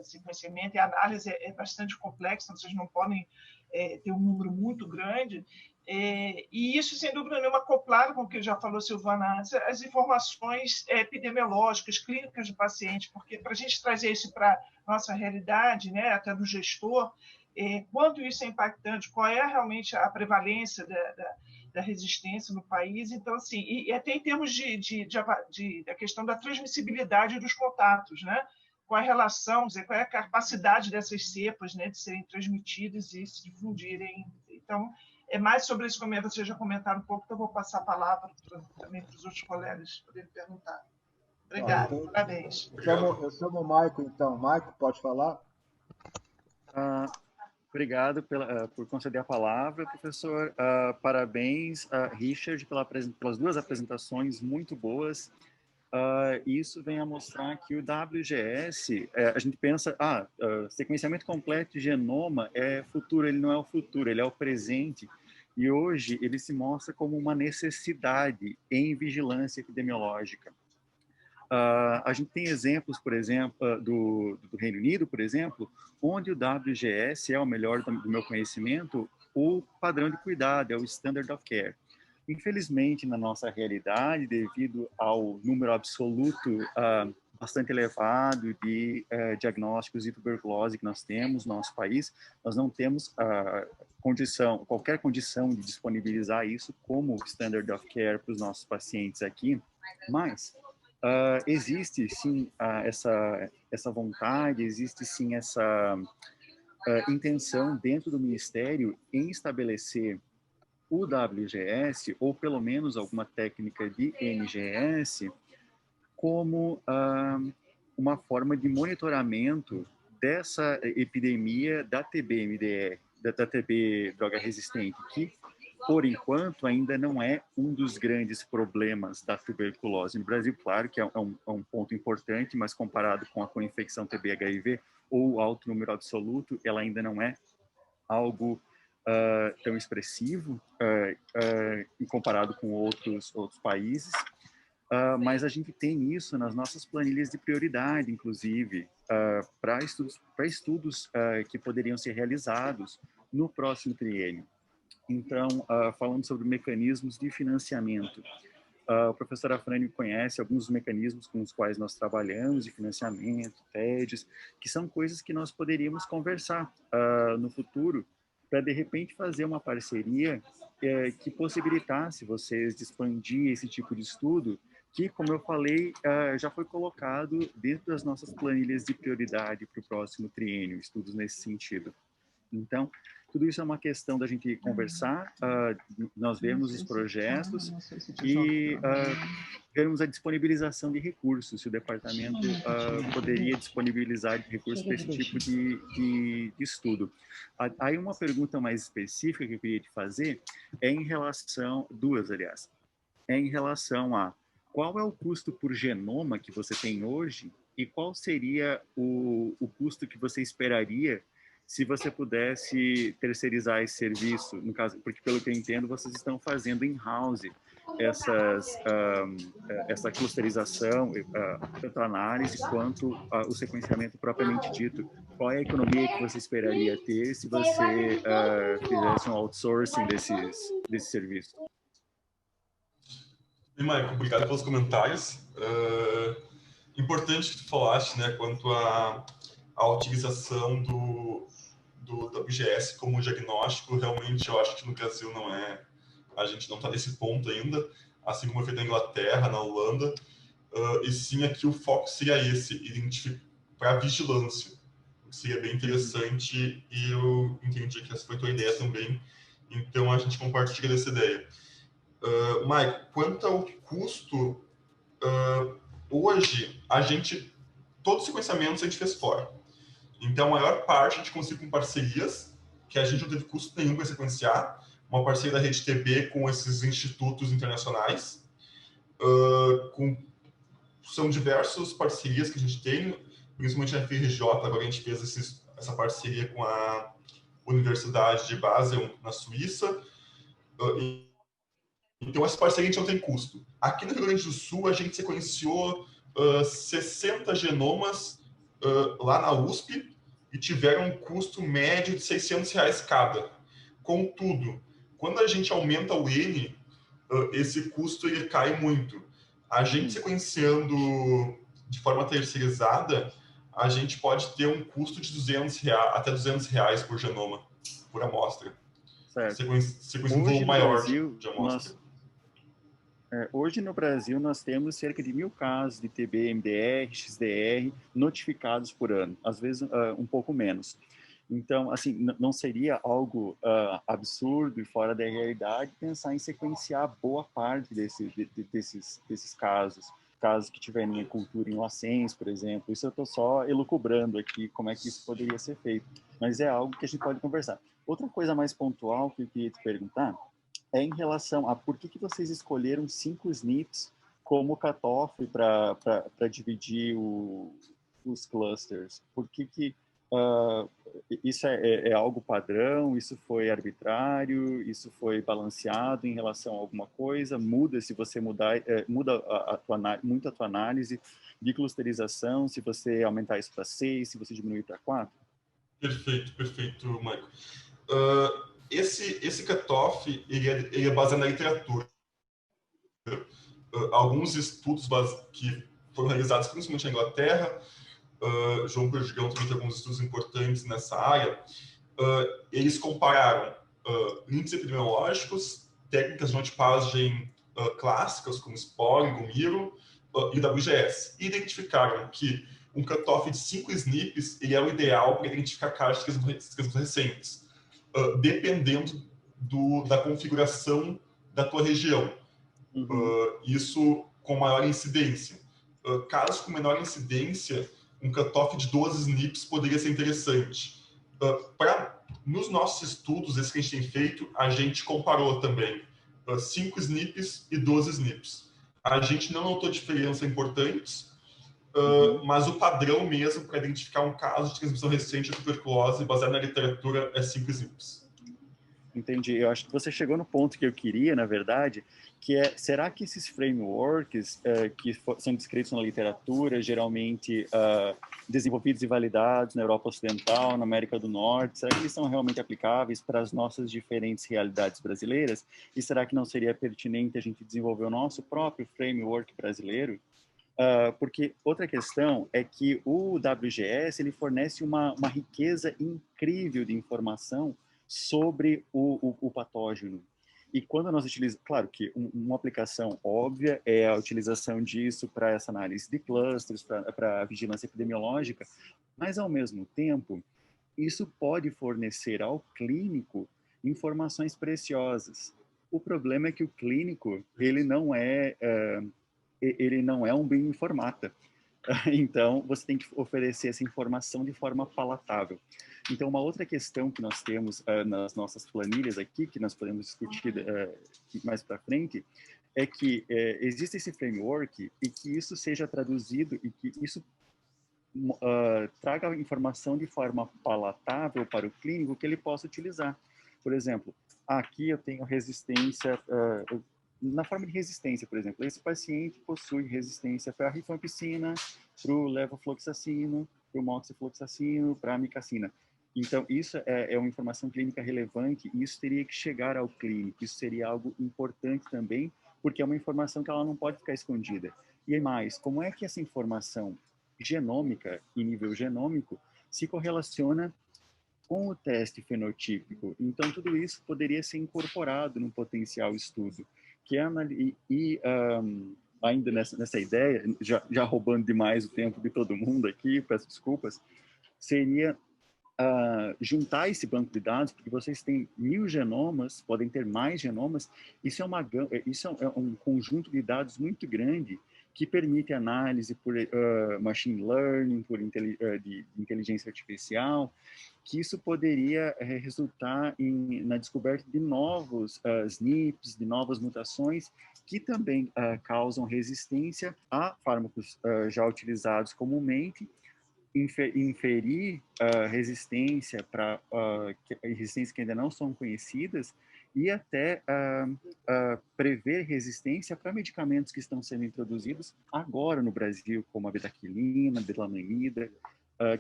sequenciamento e análise é bastante complexo, vocês não podem ter um número muito grande, e isso, sem dúvida nenhuma, acoplado com o que já falou Silvana antes, as informações epidemiológicas, clínicas do paciente, porque para a gente trazer isso para a nossa realidade, né, até do gestor, quanto isso é impactante, qual é realmente a prevalência da resistência no país. Então, assim, e até em termos da questão da transmissibilidade dos contatos, né? Qual a relação, qual é a capacidade dessas cepas, né, de serem transmitidas e se difundirem. Então, é mais sobre esse comentário, vocês já comentaram um pouco, então eu vou passar a palavra também para os outros colegas poderem perguntar. Obrigada, então, parabéns. Eu chamo o Maico, então. Maico, pode falar? Obrigado por conceder a palavra, professor. Parabéns, Richard, pelas duas apresentações muito boas. Isso vem a mostrar que o WGS, a gente pensa, sequenciamento completo de genoma é futuro, ele não é o futuro, ele é o presente. E hoje ele se mostra como uma necessidade em vigilância epidemiológica. A gente tem exemplos, por exemplo, do Reino Unido, por exemplo, onde o WGS é o melhor do meu conhecimento, o padrão de cuidado, é o Standard of Care. Infelizmente, na nossa realidade, devido ao número absoluto bastante elevado de diagnósticos de tuberculose que nós temos no nosso país, nós não temos qualquer condição de disponibilizar isso como Standard of Care para os nossos pacientes aqui, mas existe sim essa vontade, existe sim essa intenção dentro do Ministério em estabelecer o WGS, ou pelo menos alguma técnica de NGS, como uma forma de monitoramento dessa epidemia da TB-MDR, da TB droga resistente, que por enquanto, ainda não é um dos grandes problemas da tuberculose. No Brasil, claro que é um ponto importante, mas comparado com a co-infecção TB-HIV ou alto número absoluto, ela ainda não é algo tão expressivo comparado com outros países. Mas a gente tem isso nas nossas planilhas de prioridade, inclusive, para estudos que poderiam ser realizados no próximo triênio. Então, falando sobre mecanismos de financiamento, o professor Afrânio conhece alguns dos mecanismos com os quais nós trabalhamos de financiamento, TEDs, que são coisas que nós poderíamos conversar no futuro para, de repente, fazer uma parceria que possibilitasse vocês de expandir esse tipo de estudo, que, como eu falei, já foi colocado dentro das nossas planilhas de prioridade para o próximo triênio, estudos nesse sentido. Então, tudo isso é uma questão da gente conversar, nós vemos os projetos e vemos a disponibilização de recursos, se o departamento poderia disponibilizar recursos para esse tipo de estudo. Aí uma pergunta mais específica que eu queria te fazer é em relação, duas, aliás, é em relação a qual é o custo por genoma que você tem hoje e qual seria o custo que você esperaria se você pudesse terceirizar esse serviço, no caso, porque pelo que eu entendo, vocês estão fazendo in-house essa clusterização, tanto a análise quanto o sequenciamento propriamente dito. Qual é a economia que você esperaria ter se você fizesse um outsourcing desse serviço? E, Michael, obrigado pelos comentários. Importante que tu falaste, né, quanto à utilização do WGS como diagnóstico. Realmente, eu acho que no Brasil não é, a gente não está nesse ponto ainda, assim como foi na Inglaterra, na Holanda, e sim aqui o foco seria esse, identificar para vigilância, o que seria bem interessante, e eu entendi que essa foi a tua ideia também, então a gente compartilha dessa ideia. Mike, quanto ao custo, hoje, todos os sequenciamentos a gente fez fora. Então, a maior parte a gente conseguiu com parcerias, que a gente não teve custo nenhum para sequenciar. Uma parceria da Rede TB com esses institutos internacionais. São diversas parcerias que a gente tem, principalmente na FRJ. Agora a gente fez essa parceria com a Universidade de Basel, na Suíça. Então, essa parceria a gente não tem custo. Aqui no Rio Grande do Sul, a gente sequenciou 60 genomas lá na USP e tiveram um custo médio de R$600 cada. Contudo, quando a gente aumenta o N, esse custo ele cai muito. A gente sequenciando de forma terceirizada, a gente pode ter um custo de R$200, até R$200 por genoma, por amostra. Certo. Sequencia um volume maior de amostra. Hoje no Brasil nós temos cerca de 1.000 casos de TB, MDR, XDR notificados por ano, às vezes um pouco menos. Então, assim, não seria algo absurdo e fora da realidade pensar em sequenciar boa parte desses casos que tiverem em cultura em LaCens, por exemplo. Isso eu estou só elucubrando aqui como é que isso poderia ser feito, mas é algo que a gente pode conversar. Outra coisa mais pontual que eu queria te perguntar é em relação a por que vocês escolheram 5 SNPs como cutoff para dividir os clusters. Por que isso é algo padrão? Isso foi arbitrário? Isso foi balanceado em relação a alguma coisa? Muda se você muda muito a tua análise de clusterização, se você aumentar isso para 6, se você diminuir para 4? Perfeito, Michael. Esse cutoff ele é baseado na literatura. Alguns estudos que foram realizados principalmente na Inglaterra, João Perdigão também tem alguns estudos importantes nessa área, eles compararam índices epidemiológicos, técnicas de notipagem clássicas como SPOR, Gomiro e WGS, e identificaram que um cutoff de 5 SNPs ele é o ideal para identificar casos de transmissão recentes, dependendo da configuração da tua região. Isso com maior incidência. Casos com menor incidência, um cutoff de 12 SNPs poderia ser interessante. Nos nossos estudos, esse que a gente tem feito, a gente comparou também 5 SNPs e 12 SNPs. A gente não notou diferenças importantes, mas o padrão mesmo para identificar um caso de transmissão recente de tuberculose baseado na literatura é 5 SNPs. Entendi. Eu acho que você chegou no ponto que eu queria, na verdade, que é, será que esses frameworks que são descritos na literatura, geralmente desenvolvidos e validados na Europa Ocidental, na América do Norte, será que eles são realmente aplicáveis para as nossas diferentes realidades brasileiras? E será que não seria pertinente a gente desenvolver o nosso próprio framework brasileiro? Porque outra questão é que o WGS ele fornece uma riqueza incrível de informação sobre o patógeno. E quando nós utilizamos, claro que uma aplicação óbvia é a utilização disso para essa análise de clusters, para a vigilância epidemiológica, mas ao mesmo tempo, isso pode fornecer ao clínico informações preciosas. O problema é que o clínico, ele não é um bioinformata. Então, você tem que oferecer essa informação de forma palatável. Então, uma outra questão que nós temos nas nossas planilhas aqui, que nós podemos discutir mais para frente, é que existe esse framework e que isso seja traduzido e que isso traga a informação de forma palatável para o clínico que ele possa utilizar. Por exemplo, aqui eu tenho resistência, na forma de resistência, por exemplo, esse paciente possui resistência para a rifampicina, para o levofloxacino, para o moxifloxacino, para a amicacina. Então, isso é uma informação clínica relevante e isso teria que chegar ao clínico. Isso seria algo importante também, porque é uma informação que ela não pode ficar escondida. E mais, como é que essa informação genômica, em nível genômico, se correlaciona com o teste fenotípico? Então, tudo isso poderia ser incorporado no potencial estudo, que é ainda nessa ideia, já roubando demais o tempo de todo mundo aqui, peço desculpas, seria juntar esse banco de dados, porque vocês têm 1000 genomas, podem ter mais genomas, isso é um conjunto de dados muito grande que permite análise por machine learning, por de inteligência artificial, que isso poderia resultar na descoberta de novos SNPs, de novas mutações, que também causam resistência a fármacos já utilizados comumente, inferir resistência para resistências que ainda não são conhecidas e até prever resistência para medicamentos que estão sendo introduzidos agora no Brasil, como a betaquilina, a belanamida,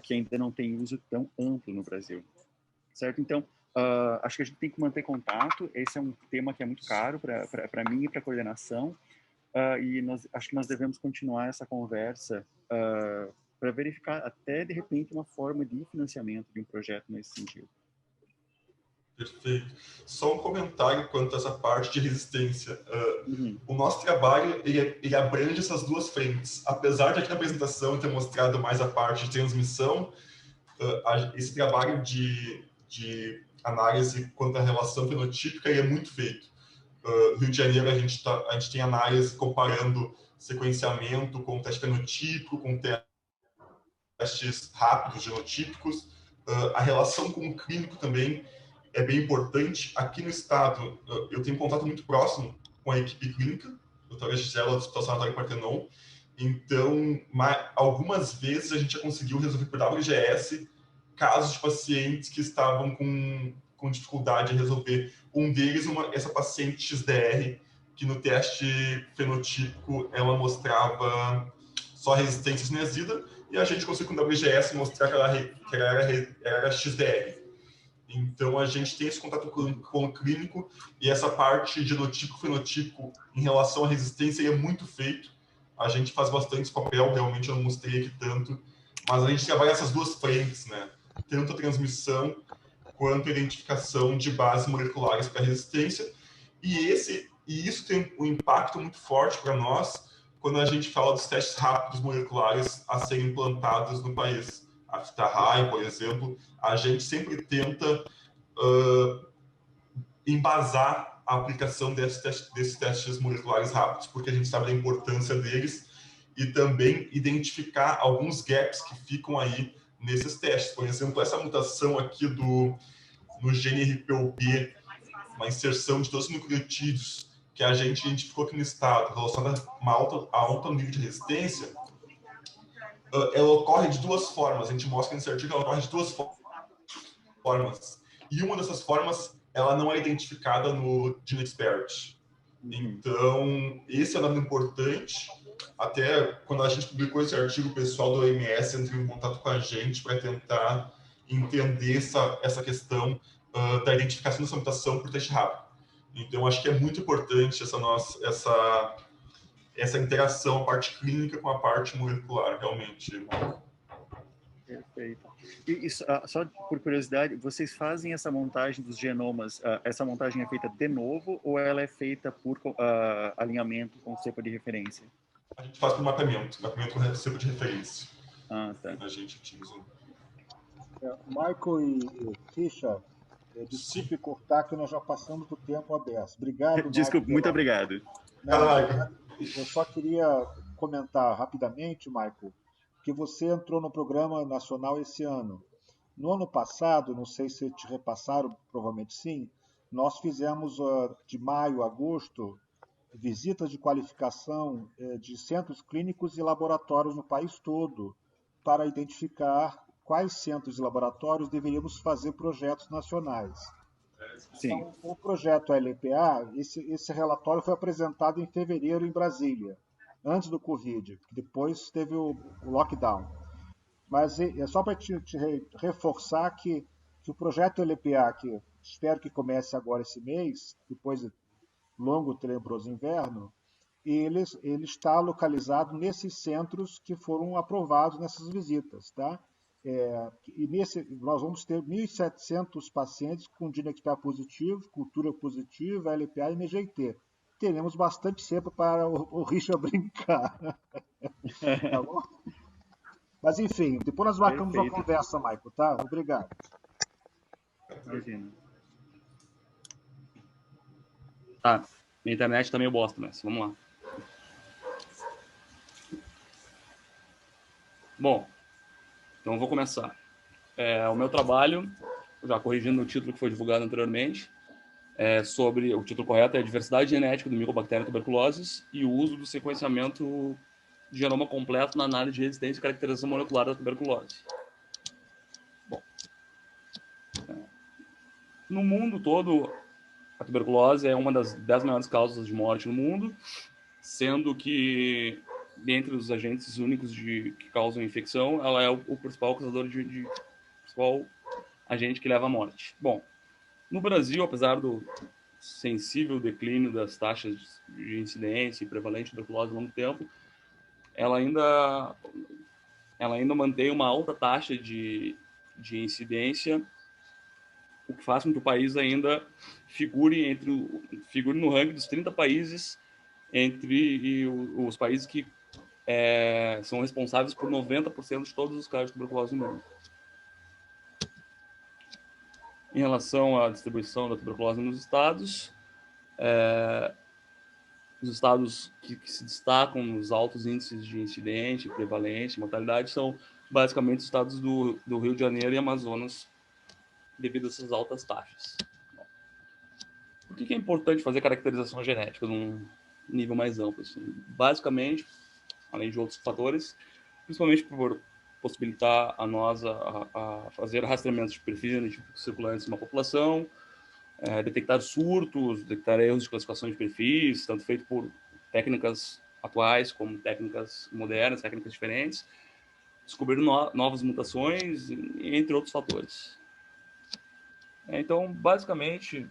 que ainda não tem uso tão amplo no Brasil, certo? Então, acho que a gente tem que manter contato. Esse é um tema que é muito caro para mim e para a coordenação, e acho que nós devemos continuar essa conversa para verificar até, de repente, uma forma de financiamento de um projeto nesse sentido. Perfeito. Só um comentário quanto a essa parte de resistência. O nosso trabalho, ele abrange essas duas frentes. Apesar de aqui na apresentação ter mostrado mais a parte de transmissão, esse trabalho de análise quanto à relação fenotípica é muito feito. No Rio de Janeiro, a gente tem análise comparando sequenciamento com teste fenotípico, com testes rápidos, genotípicos. A relação com o clínico também é bem importante. Aqui no estado, eu tenho um contato muito próximo com a equipe clínica, a doutora Gisela, do Hospital Sanatório Partenon. Então, algumas vezes a gente já conseguiu resolver por WGS casos de pacientes que estavam com dificuldade em resolver. Um deles, essa paciente XDR, que no teste fenotípico ela mostrava só resistência cinesida, e a gente conseguiu com o WGS mostrar que ela era XDR. Então, a gente tem esse contato com o clínico e essa parte de genotípico, fenotípico em relação à resistência é muito feito. A gente faz bastante esse papel, realmente eu não mostrei aqui tanto, mas a gente trabalha essas duas frentes, né? Tanto a transmissão quanto a identificação de bases moleculares para resistência. E isso tem um impacto muito forte para nós quando a gente fala dos testes rápidos moleculares a serem implantados no país. A FitaRai, por exemplo, a gente sempre tenta embasar a aplicação desses testes moleculares rápidos, porque a gente sabe da importância deles e também identificar alguns gaps que ficam aí nesses testes. Por exemplo, essa mutação aqui no gene RPOB, uma inserção de 12 nucleotídeos que a gente identificou aqui no estado, relacionada a alto nível de resistência, ela ocorre de duas formas. A gente mostra nesse artigo que ela ocorre de duas formas. E uma dessas formas, ela não é identificada no GeneXpert. Então, esse é um dado importante. Até quando a gente publicou esse artigo, o pessoal do OMS entrou em contato com a gente para tentar entender essa questão da identificação dessa mutação por teste rápido. Então, acho que é muito importante essa interação, a parte clínica com a parte molecular, realmente. Perfeito. E só por curiosidade, vocês fazem essa montagem dos genomas, essa montagem é feita de novo ou ela é feita por alinhamento com cepa de referência? A gente faz por mapeamento com cepa de referência. Ah, tá. A gente utiliza. Michael e Richard, desculpe cortar, que nós já passamos do tempo aberto. Obrigado, Desculpe, Michael. muito obrigado. Não, eu só queria comentar rapidamente, Michael, que você entrou no programa nacional esse ano. No ano passado, não sei se te repassaram, provavelmente sim, nós fizemos de maio a agosto visitas de qualificação de centros clínicos e laboratórios no país todo para identificar quais centros e laboratórios deveríamos fazer projetos nacionais. Sim. Então, o projeto LPA, esse relatório foi apresentado em fevereiro em Brasília, antes do Covid, depois teve o lockdown. Mas é só para te reforçar que o projeto LPA, que espero que comece agora esse mês, depois de longo tenebroso inverno, ele está localizado nesses centros que foram aprovados nessas visitas, tá? E nós vamos ter 1.700 pacientes com DNXPA positivo, cultura positiva, LPA e MGT. Teremos bastante tempo para o Richard brincar. Tá bom? Mas, enfim, depois nós marcamos uma conversa, Michael, tá? Obrigado. Imagina. Tá, minha internet tá meio bosta, mas vamos lá. Bom, então eu vou começar. O meu trabalho, já corrigindo o título que foi divulgado anteriormente, sobre o título correto é a diversidade genética do Mycobacterium tuberculosis e o uso do sequenciamento de genoma completo na análise de resistência e caracterização molecular da tuberculose. Bom, no mundo todo, a tuberculose é uma das 10 maiores causas de morte no mundo, sendo que, dentre os agentes únicos que causam infecção, ela é o principal causador principal agente que leva à morte. Bom, no Brasil, apesar do sensível declínio das taxas de incidência e prevalente de tuberculose ao longo do tempo, ela ainda mantém uma alta taxa de incidência, o que faz com que o país ainda figure no ranking dos 30 países entre os países que são responsáveis por 90% de todos os casos de tuberculose no mundo. Em relação à distribuição da tuberculose nos estados, os estados que se destacam nos altos índices de incidência, prevalência e mortalidade são basicamente os estados do Rio de Janeiro e Amazonas, devido a essas altas taxas. Por que é importante fazer caracterização genética num nível mais amplo? Assim? Basicamente, além de outros fatores, principalmente por possibilitar a nós a fazer rastreamentos de perfis genéticos circulantes em uma população, detectar surtos, detectar erros de classificação de perfis, tanto feito por técnicas atuais como técnicas modernas, técnicas diferentes, descobrir novas mutações, entre outros fatores. Então, basicamente,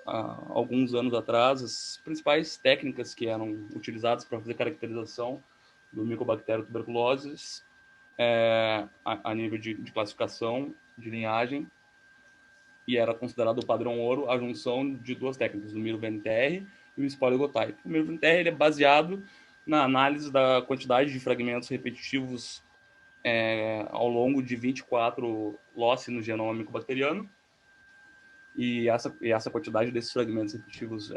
há alguns anos atrás, as principais técnicas que eram utilizadas para fazer caracterização do Mycobacterium tuberculosis a nível de classificação, de linhagem, e era considerado o padrão ouro a junção de duas técnicas, o MIRO-VNTR e o Spoiler-Gotype. O MIRO-VNTR ele é baseado na análise da quantidade de fragmentos repetitivos ao longo de 24 loci no genoma micobacteriano, e essa quantidade desses fragmentos repetitivos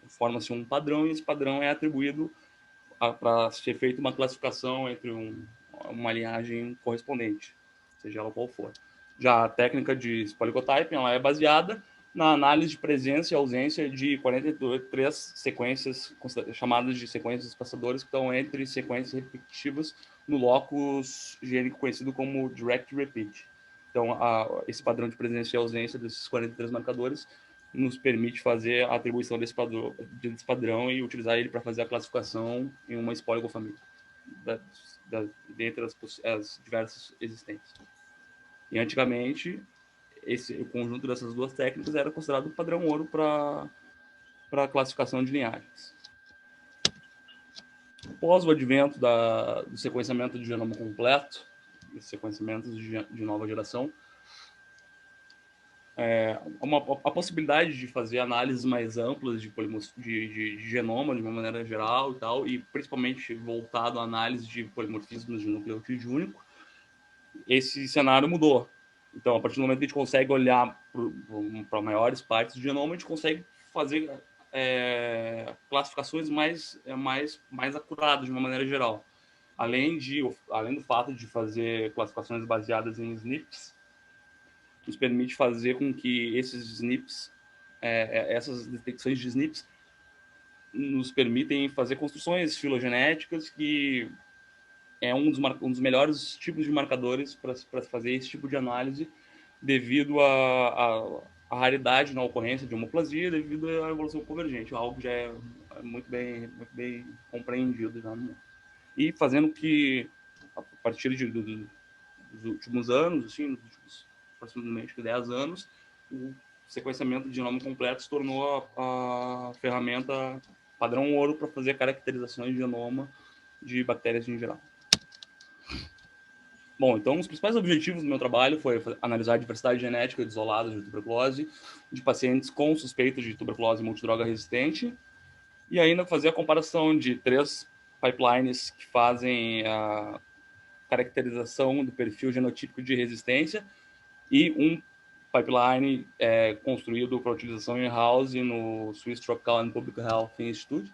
forma-se um padrão, e esse padrão é atribuído para ser feita uma classificação entre uma linhagem correspondente, seja ela qual for. Já a técnica de Spoiler-Gotype ela é baseada na análise de presença e ausência de 43 sequências chamadas de sequências espaçadores, que estão entre sequências repetitivas no locus gênico conhecido como direct repeat. Então, esse padrão de presença e ausência desses 43 marcadores nos permite fazer a atribuição desse padrão e utilizar ele para fazer a classificação em uma spoligofamília, dentre as diversas existentes. E antigamente, o conjunto dessas duas técnicas era considerado o padrão ouro para a classificação de linhagens. Após o advento do sequenciamento de genoma completo, sequenciamentos de nova geração, a possibilidade de fazer análises mais amplas de genoma de uma maneira geral e principalmente voltado à análise de polimorfismos de nucleotídeo único, esse cenário mudou. Então, a partir do momento que a gente consegue olhar para maiores partes do genoma, a gente consegue fazer classificações mais acuradas, de uma maneira geral. Além do fato de fazer classificações baseadas em SNPs, nos permite fazer com que esses SNPs, essas detecções de SNPs, nos permitem fazer construções filogenéticas, que é um dos melhores tipos de marcadores para fazer esse tipo de análise, devido à raridade na ocorrência de homoplasia, devido à evolução convergente, algo que já é muito bem compreendido já no mundo. E fazendo que, a partir dos últimos anos, assim, nos últimos aproximadamente 10 anos, o sequenciamento de genoma completo se tornou a ferramenta padrão ouro para fazer caracterizações de genoma de bactérias em geral. Bom, então, os principais objetivos do meu trabalho foi analisar a diversidade genética de isolados de tuberculose, de pacientes com suspeita de tuberculose multidroga resistente, e ainda fazer a comparação de 3 pipelines que fazem a caracterização do perfil genotípico de resistência e um pipeline construído para utilização in-house no Swiss Tropical and Public Health Institute,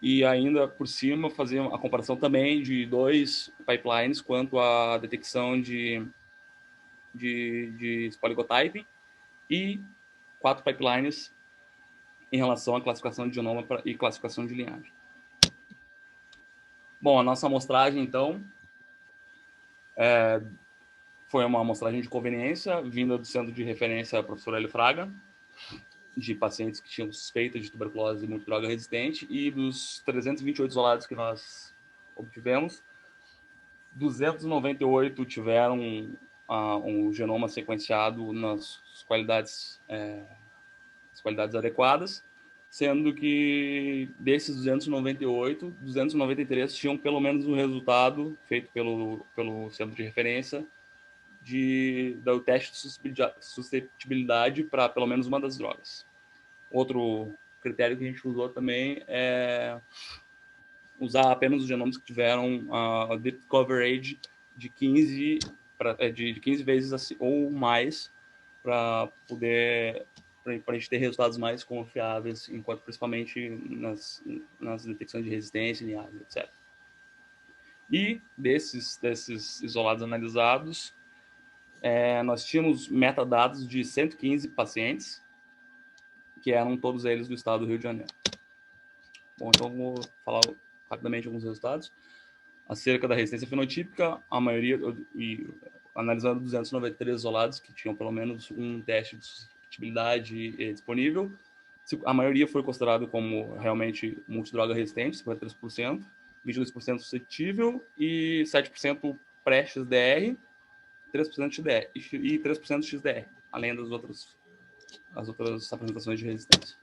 e ainda por cima fazer a comparação também de 2 pipelines quanto à detecção de oligotyping e 4 pipelines em relação à classificação de genoma e classificação de linhagem. Bom, a nossa amostragem, então, foi uma amostragem de conveniência, vinda do Centro de Referência professor Hélio Fraga, de pacientes que tinham suspeita de tuberculose multidroga resistente, e dos 328 isolados que nós obtivemos, 298 tiveram um genoma sequenciado nas qualidades adequadas, sendo que desses 298, 293 tinham pelo menos um resultado feito pelo Centro de Referência do teste de susceptibilidade para pelo menos uma das drogas. Outro critério que a gente usou também é usar apenas os genomas que tiveram a deep coverage de 15 vezes ou mais, para a gente ter resultados mais confiáveis, principalmente nas detecções de resistência, linhagem, etc. E desses isolados analisados, nós tínhamos metadados de 115 pacientes, que eram todos eles do estado do Rio de Janeiro. Bom, então vou falar rapidamente alguns resultados. Acerca da resistência fenotípica, a maioria, analisando 293 isolados que tinham pelo menos um teste de susceptibilidade disponível, a maioria foi considerado como realmente multidroga resistente, 53%, 22% suscetível e 7% pré-XDR, 3% XDR e 3% XDR, além das outras apresentações de resistência.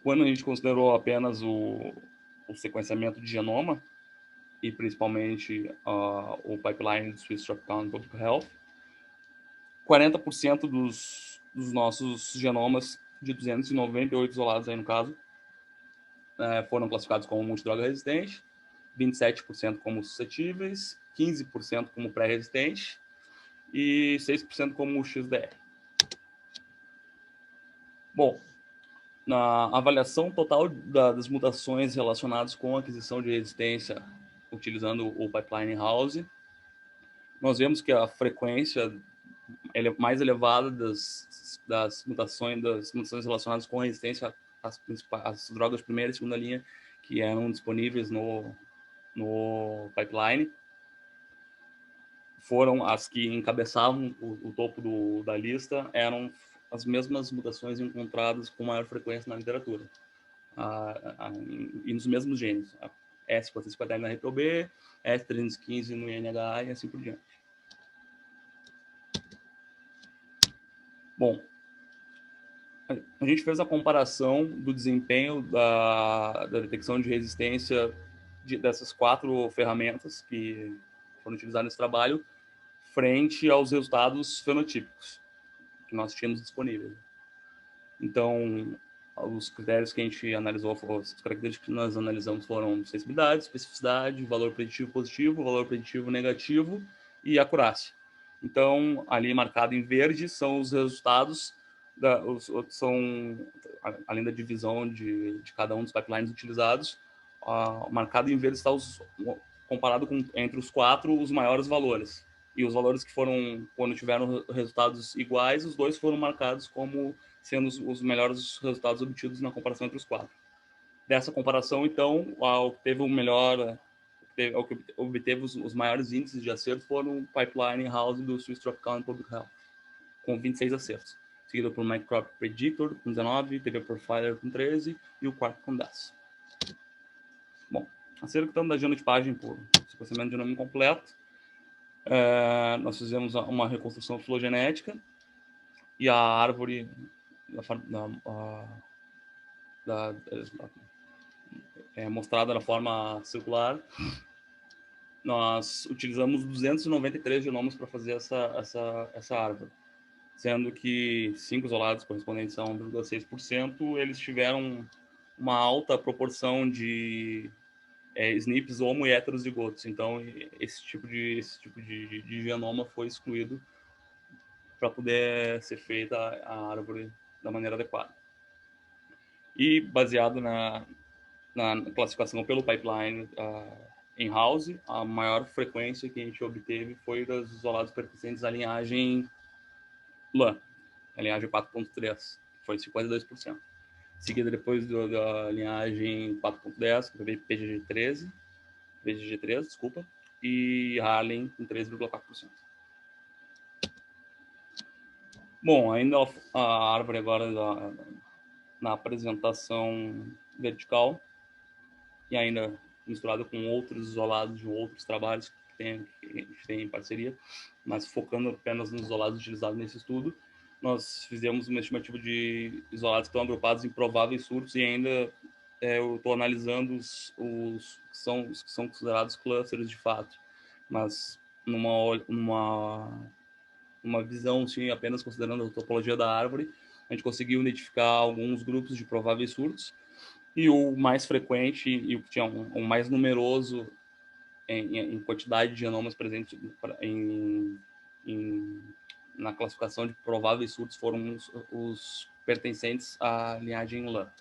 Quando a gente considerou apenas o sequenciamento de genoma, e principalmente o pipeline do Swiss Tropical and Public Health, 40% dos nossos genomas, de 298 isolados aí no caso, foram classificados como multidroga resistente, 27% como suscetíveis, 15% como pré-resistente e 6% como XDR. Bom, na avaliação total das mutações relacionadas com a aquisição de resistência utilizando o pipeline house, nós vemos que a frequência mais elevada das mutações relacionadas com a resistência às drogas de primeira e segunda linha que eram disponíveis no pipeline, foram as que encabeçavam o topo da lista, eram as mesmas mutações encontradas com maior frequência na literatura, e nos mesmos genes, S450 na RPOB, S315 no INH e assim por diante. Bom, a gente fez a comparação do desempenho da detecção de resistência dessas 4 ferramentas que foram utilizadas nesse trabalho, frente aos resultados fenotípicos que nós tínhamos disponíveis. Então, os critérios que a gente analisou, as características que nós analisamos foram sensibilidade, especificidade, valor preditivo positivo, valor preditivo negativo e acurácia. Então, ali marcado em verde são os resultados, além da divisão de cada um dos pipelines utilizados, marcado em verde está comparado entre os 4, os maiores valores. E os valores que foram, quando tiveram resultados iguais, os 2 foram marcados como sendo os melhores resultados obtidos na comparação entre os 4. Dessa comparação, então, teve o melhor, o que obteve os maiores índices de acerto foram o Pipeline House do Swiss Tropical Public Health, com 26 acertos, seguido por Microcrop Predictor com 19, TV Profiler com 13 e o quarto com 10. Bom, acerca então da genotipagem por sequenciamento genômico completo, nós fizemos uma reconstrução filogenética e a árvore mostrada na forma circular. Nós utilizamos 293 genomas para fazer essa árvore, sendo que 5 isolados correspondentes a 1,6%, eles tiveram uma alta proporção de SNPs homo e heterozigotos. Então, esse tipo de genoma foi excluído para poder ser feita a árvore da maneira adequada. E, baseado na classificação pelo pipeline in-house, a maior frequência que a gente obteve foi dos isolados pertencentes à linhagem LAN, a linhagem 4.3, foi 52%. Seguida depois da linhagem 4.10, que veio PGG13, desculpa, e Harlem com 13,4%. Bom, ainda a árvore agora na apresentação vertical e ainda misturado com outros isolados de outros trabalhos que a gente tem em parceria, mas focando apenas nos isolados utilizados nesse estudo, nós fizemos uma estimativa de isolados que estão agrupados em prováveis surtos e ainda eu estou analisando os que são considerados clusters de fato, mas numa visão, sim, apenas considerando a topologia da árvore, a gente conseguiu identificar alguns grupos de prováveis surtos, e o mais frequente e o que tinha um mais numeroso em quantidade de genomas presentes na classificação de prováveis surtos foram os pertencentes à linhagem LAN.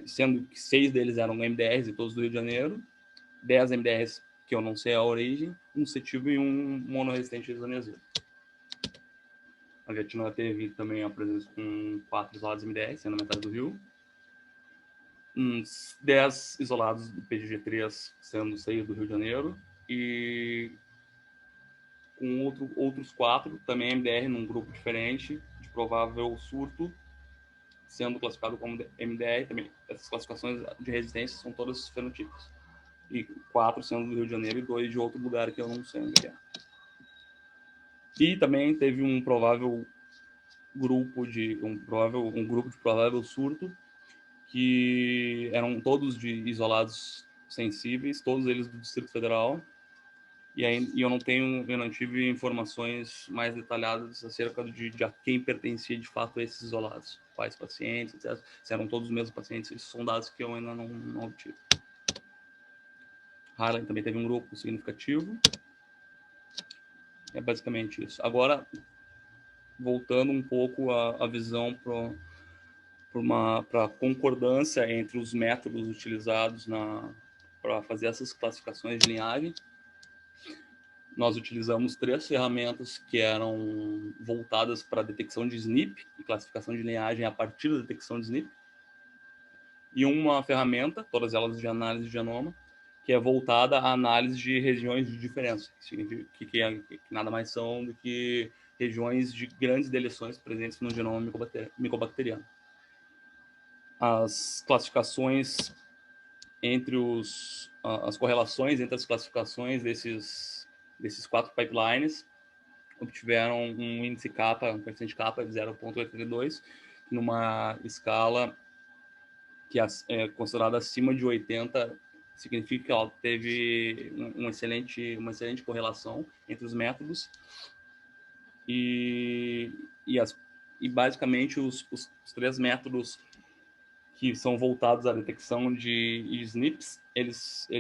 Sendo que 6 deles eram MDRs e todos do Rio de Janeiro, 10 MDRs que eu não sei a origem, um suscetível e um monoresistente isoniazida. A Vietnã teve também a presença com 4 isolados MDR, sendo a metade do Rio. Uns 10 isolados do PGG3, sendo 6 do Rio de Janeiro. E com outros 4, também MDR num grupo diferente, de provável surto, sendo classificado como MDR. Também, essas classificações de resistência são todas fenotípicas. E 4 sendo do Rio de Janeiro e 2 de outro lugar que eu não sei onde é. E também teve um grupo de provável surto, que eram todos de isolados sensíveis, todos eles do Distrito Federal, e eu não tive informações mais detalhadas acerca de a quem pertencia de fato esses isolados, quais pacientes, etc. Se eram todos os mesmos pacientes, esses são dados que eu ainda não obtive. Harlem também teve um grupo significativo. É basicamente isso. Agora, voltando um pouco a visão para a concordância entre os métodos utilizados para fazer essas classificações de linhagem, nós utilizamos 3 ferramentas que eram voltadas para a detecção de SNP e classificação de linhagem a partir da detecção de SNP, e uma ferramenta, todas elas de análise de genoma, que é voltada à análise de regiões de diferença, que nada mais são do que regiões de grandes deleções presentes no genoma micobacteriano. As classificações as correlações entre as classificações desses 4 pipelines obtiveram um índice kappa, um coeficiente kappa de 0,82, numa escala que é considerada acima de 80, significa que ela teve uma excelente correlação entre os métodos e basicamente os 3 métodos que são voltados à detecção de SNPs, eles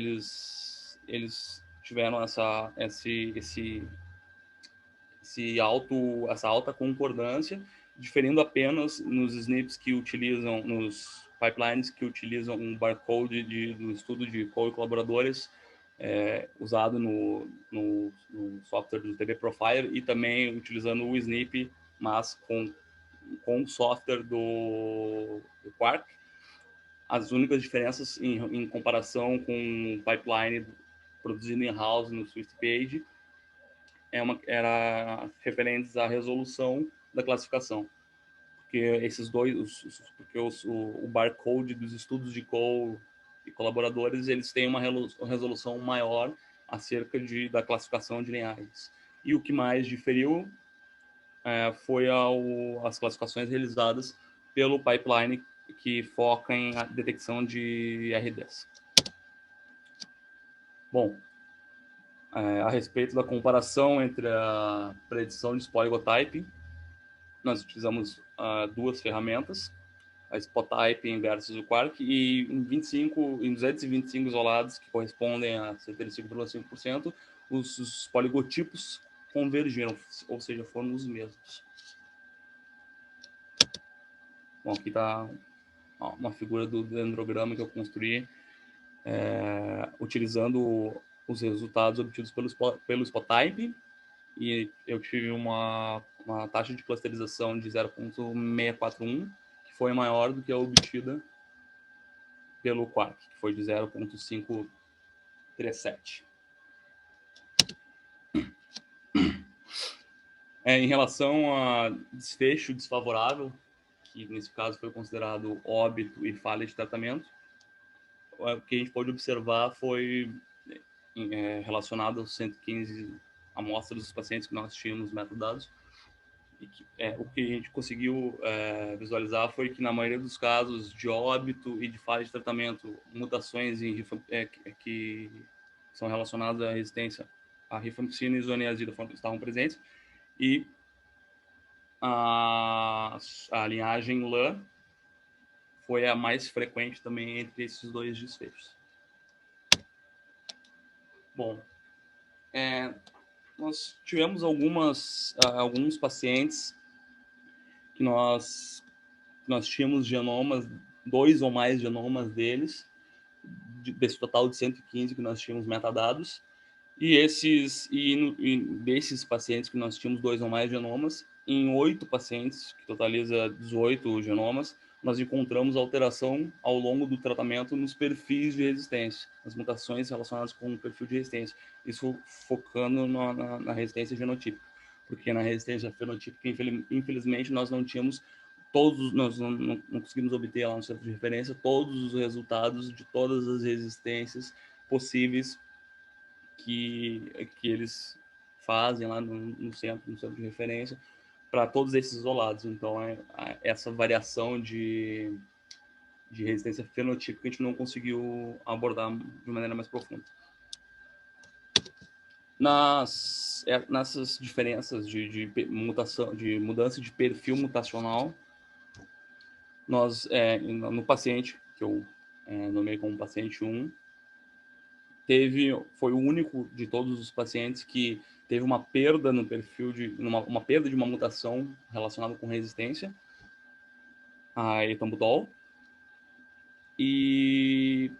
tiveram essa alta concordância, diferindo apenas nos SNPs que utilizam, nos pipelines que utilizam um barcode do estudo de call e colaboradores usado no software do TB Profiler, e também utilizando o SNP, mas com o software do Quark. As únicas diferenças em comparação com o pipeline produzido in-house no SwiftPage era referentes à resolução da classificação, porque esses dois, o barcode dos estudos de call e colaboradores, eles têm uma resolução maior acerca da classificação de linhagens. E o que mais diferiu foi as classificações realizadas pelo pipeline que foca em detecção de RDs. Bom, a respeito da comparação entre a predição de Spoilotype, nós utilizamos duas ferramentas, a Spottype versus o Quark, e em 225 isolados, que correspondem a 75,5%, os poligotipos convergiram, ou seja, foram os mesmos. Bom, aqui está uma figura do dendrograma que eu construí utilizando os resultados obtidos pelo Spottype, e eu tive uma taxa de clusterização de 0,641, que foi maior do que a obtida pelo Quark, que foi de 0,537. Em relação a desfecho desfavorável, que nesse caso foi considerado óbito e falha de tratamento, o que a gente pode observar foi relacionado aos 115 amostras dos pacientes que nós tínhamos metadados. O que a gente conseguiu visualizar foi que, na maioria dos casos de óbito e de falha de tratamento, mutações que são relacionadas à resistência à rifampicina e isoniazida estavam presentes, e a linhagem LAN foi a mais frequente também entre esses dois desfechos. Bom, nós tivemos alguns pacientes que nós tínhamos genomas, 2 ou mais genomas deles, desse total de 115 que nós tínhamos metadados, e desses pacientes que nós tínhamos 2 ou mais genomas, em 8 pacientes, que totaliza 18 genomas, nós encontramos alteração ao longo do tratamento nos perfis de resistência, as mutações relacionadas com o perfil de resistência. Isso focando na resistência genotípica, porque na resistência fenotípica, infelizmente, nós não tínhamos nós não conseguimos obter lá no centro de referência todos os resultados de todas as resistências possíveis que eles fazem lá no centro de referência para todos esses isolados. Então, essa variação de resistência fenotípica a gente não conseguiu abordar de maneira mais profunda. Nessas diferenças de mudança de perfil mutacional, nós, no paciente, que eu nomeei como paciente 1, foi o único de todos os pacientes que teve uma perda no perfil uma perda de uma mutação relacionada com resistência a etambutol, e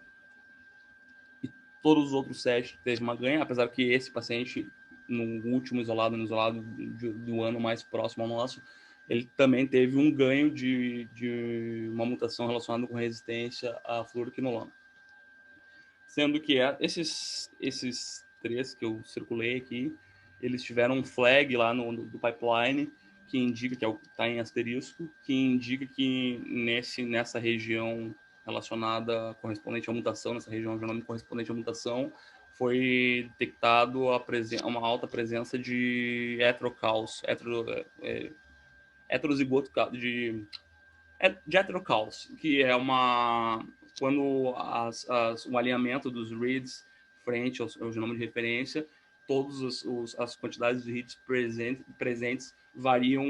todos os outros 7 teve uma ganha, apesar que esse paciente, no último isolado do ano mais próximo ao nosso, ele também teve um ganho de uma mutação relacionada com resistência à fluoroquinolona. Sendo que esses 3 que eu circulei aqui, eles tiveram um flag lá do pipeline, que indica, que está em asterisco, que indica que nessa região relacionada, correspondente à mutação, nessa região genômica correspondente à mutação, foi detectado uma alta presença de heterozigoto de heterocalce, que é quando o alinhamento dos reads frente ao genoma de referência, todas as quantidades de reads presentes variam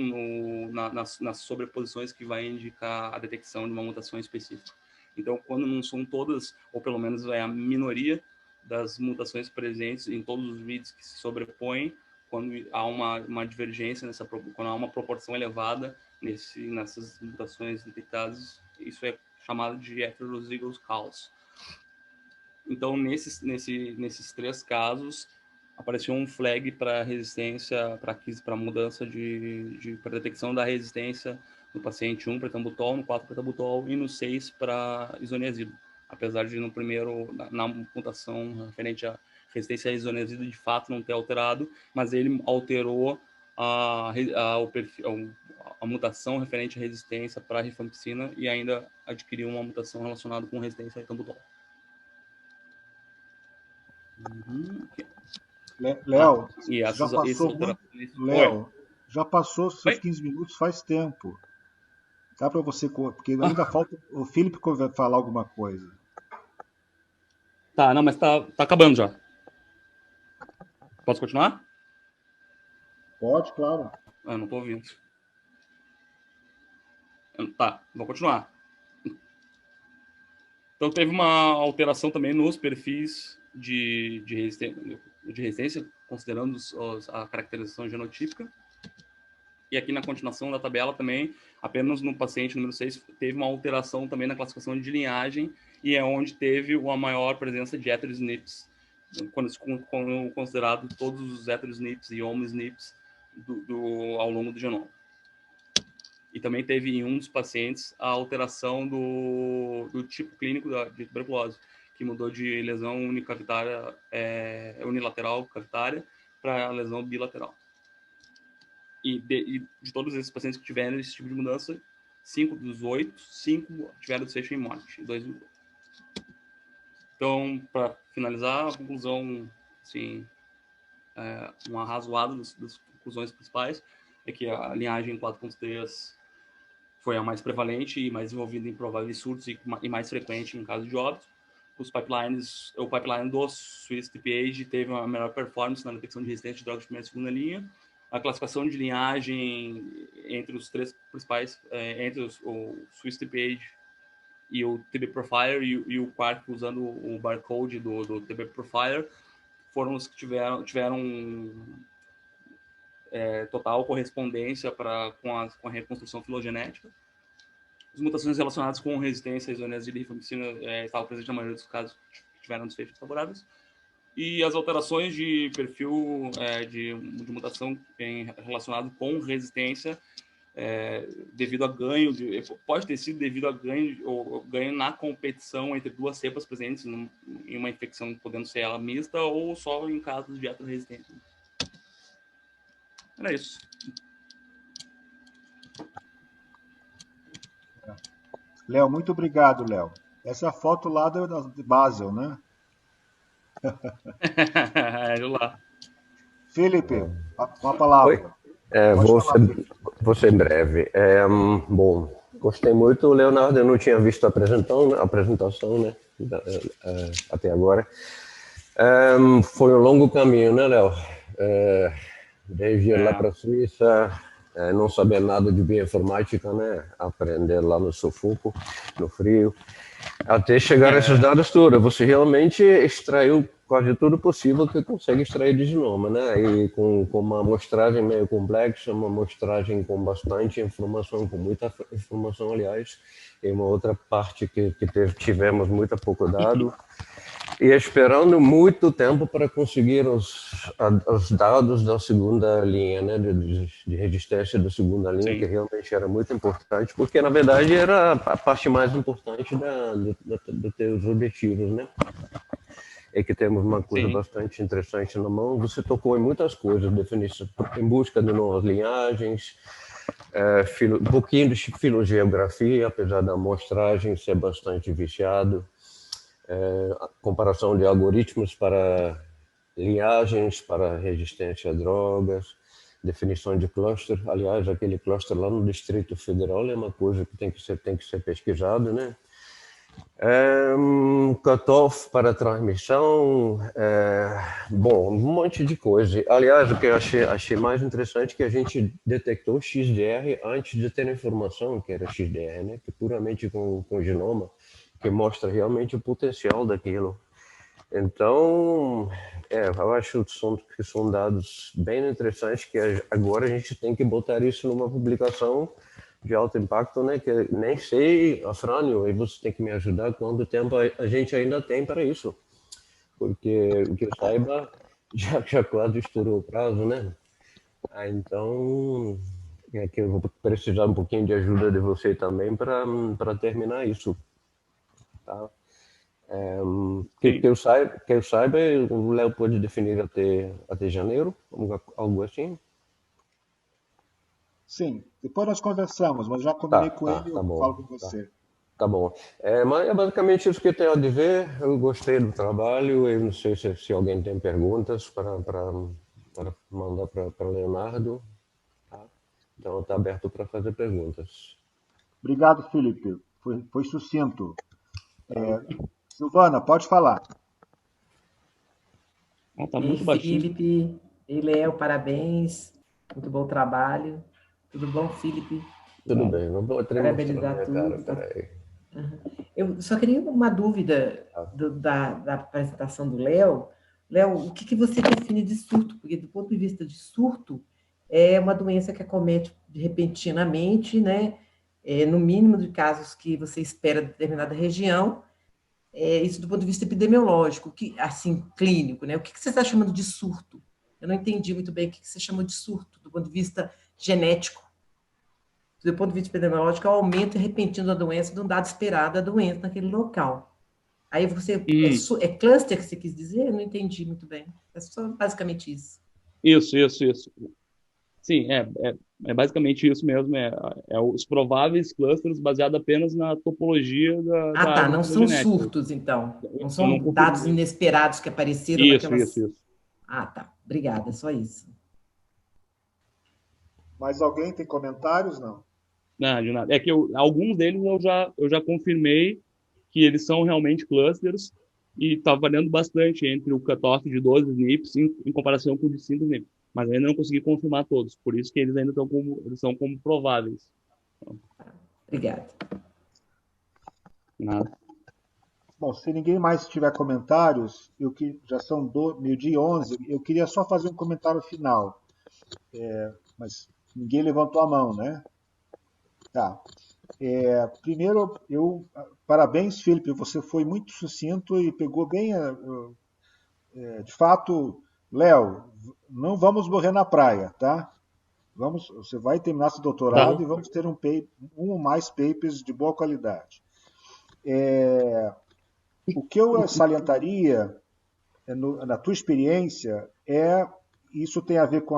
nas sobreposições que vai indicar a detecção de uma mutação específica. Então, quando não são todas, ou pelo menos é a minoria das mutações presentes em todos os vídeos que se sobrepõem quando há uma divergência, quando há uma proporção elevada nessas mutações detectadas. Isso é chamado de heterozygous cause. Então, nesses 3 casos, apareceu um flag para resistência, para mudança para detecção da resistência no paciente 1 para etambutol, no 4 para etambutol e no 6 para isoniazida. Apesar de no primeiro, na mutação referente à resistência à isoniazida, de fato não ter alterado, mas ele alterou a mutação referente à resistência para a rifampicina e ainda adquiriu uma mutação relacionada com resistência a etambutol. Léo, já passou os seus 15 minutos faz tempo. Dá para você, porque ainda falta o Felipe falar alguma coisa. Tá, não, mas tá acabando já. Posso continuar? Pode, claro. Eu não tô ouvindo. Tá, vou continuar. Então teve uma alteração também nos perfis de resistência, considerando a caracterização genotípica. E aqui na continuação da tabela também, apenas no paciente número 6, teve uma alteração também na classificação de linhagem, e é onde teve uma maior presença de heterosnips, quando considerado todos os heterosnips e homosnips ao longo do genoma. E também teve em um dos pacientes a alteração do tipo clínico de tuberculose, que mudou de lesão unicavitária, unilateral cavitária para lesão bilateral. E de todos esses pacientes que tiveram esse tipo de mudança, 5 dos 8, 5 tiveram desfecho em morte, 2 em 8. Então, para finalizar, a conclusão, assim, um arrazoado das conclusões principais é que a linhagem 4.3 foi a mais prevalente e mais envolvida em prováveis surtos e mais frequente em caso de óbito. O pipeline do Swiss TPage teve uma melhor performance na detecção de resistência de drogas de primeira e segunda linha. A classificação de linhagem entre os 3 principais, entre o Swiss TPage e o TB Profiler e o Quark usando o barcode do TB Profiler, foram os que tiveram total correspondência com a reconstrução filogenética. As mutações relacionadas com resistência à isoniazida e rifampicina estavam presentes na maioria dos casos que tiveram desfechos favoráveis. E as alterações de perfil de mutação relacionado com resistência, devido a ganho, pode ter sido devido a ganho na competição entre 2 cepas presentes em uma infecção, podendo ser ela mista ou só em casos de heterorresistência. Era isso. Léo, muito obrigado, Léo. Essa é a foto lá de Basel, né? Lá. Felipe, uma palavra. Vou ser breve. Bom, gostei muito, Leonardo. Eu não tinha visto a apresentação, né? Até agora. Foi um longo caminho, né, Léo? Desde lá para a Suíça, não saber nada de bioinformática, né? Aprender lá no sufoco, no frio, até chegar a esses dados todos. Você realmente extraiu quase tudo possível que consegue extrair de genoma, né? E com uma amostragem meio complexa, uma amostragem com bastante informação, com muita informação, aliás, e uma outra parte que tivemos muito pouco dado. E esperando muito tempo para conseguir os dados da segunda linha, né, de resistência da segunda linha, que realmente era muito importante, porque na verdade era a parte mais importante dos teus objetivos, né? É que temos uma coisa bastante interessante na mão. Você tocou em muitas coisas, definição, em busca de novas linhagens, um pouquinho de filogeografia, apesar da amostragem ser bastante viciado. Comparação de algoritmos para linhagens, para resistência a drogas, definição de cluster. Aliás, aquele cluster lá no Distrito Federal é uma coisa que tem que ser pesquisado, né? Cutoff para transmissão, bom, um monte de coisa. Aliás, o que eu achei mais interessante é que a gente detectou XDR antes de ter a informação que era XDR, né? Que puramente com genoma, que mostra realmente o potencial daquilo. Então, eu acho que são dados bem interessantes que agora a gente tem que botar isso numa publicação de alto impacto, né? Que nem sei, Afrânio, e você tem que me ajudar quanto tempo a gente ainda tem para isso, porque o que eu saiba já quase estourou o prazo, né? Então, é que eu vou precisar um pouquinho de ajuda de você também para terminar isso, tá? Que eu saiba, o Léo pode definir até janeiro, algo assim? Sim, depois nós conversamos, mas já combinei com ele e eu falo com você. Tá bom. Mas é basicamente isso que eu tenho a dizer. Eu gostei do trabalho. Eu não sei se alguém tem perguntas para mandar para Leonardo. Tá? Então, está aberto para fazer perguntas. Obrigado, Felipe. Foi sucinto. Silvana, pode falar. Tá muito baixinho. Felipe e Léo, parabéns. Muito bom trabalho. Tudo bom, Felipe? Tudo bem. Não vou parabenizar tudo. Cara, Eu só queria uma dúvida da apresentação do Léo. Léo, o que você define de surto? Porque, do ponto de vista de surto, é uma doença que acomete repentinamente, né? No mínimo de casos que você espera em determinada região. Isso do ponto de vista epidemiológico, assim, clínico, né? O que você está chamando de surto? Eu não entendi muito bem o que você chamou de surto, do ponto de vista genético. Do ponto de vista epidemiológico, é o aumento repentino da doença, de um dado esperado da doença naquele local. Aí você... É cluster que você quis dizer? Eu não entendi muito bem. É só basicamente isso. Isso. Sim, é basicamente isso mesmo. É os prováveis clusters baseado apenas na topologia da tá. Não são surtos, então. Não são dados inesperados que apareceram naquelas... Isso. Tá. Obrigada, é só isso. Mais alguém tem comentários? Não. Não, de nada. É que alguns deles eu já confirmei que eles são realmente clusters e está variando bastante entre o cutoff de 12 SNPs em comparação com o de 5 SNPs. Mas ainda não consegui confirmar todos, por isso que eles ainda são como prováveis. Obrigada. Nada. Bom, se ninguém mais tiver comentários, já são 12h11, eu queria só fazer um comentário final. Mas ninguém levantou a mão, né? Tá. Primeiro, parabéns, Felipe, você foi muito sucinto e pegou bem, de fato, Léo, não vamos morrer na praia, tá? Você vai terminar seu doutorado e vamos ter um ou mais papers de boa qualidade. O que eu salientaria, na tua experiência, isso tem a ver com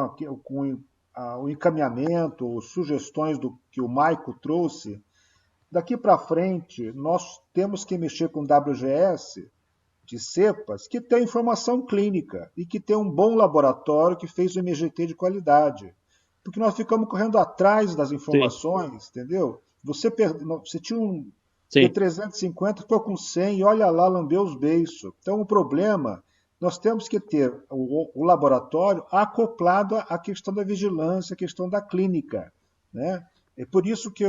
o encaminhamento, sugestões que o Maico trouxe. Daqui para frente, nós temos que mexer com WGS de cepas que tem informação clínica e que tem um bom laboratório que fez o MGT de qualidade. Porque nós ficamos correndo atrás das informações, entendeu? Você tinha um P350, ficou com 100 e olha lá, lambeu os beiços. Então, o problema, nós temos que ter o laboratório acoplado à questão da vigilância, à questão da clínica, né? É por isso que,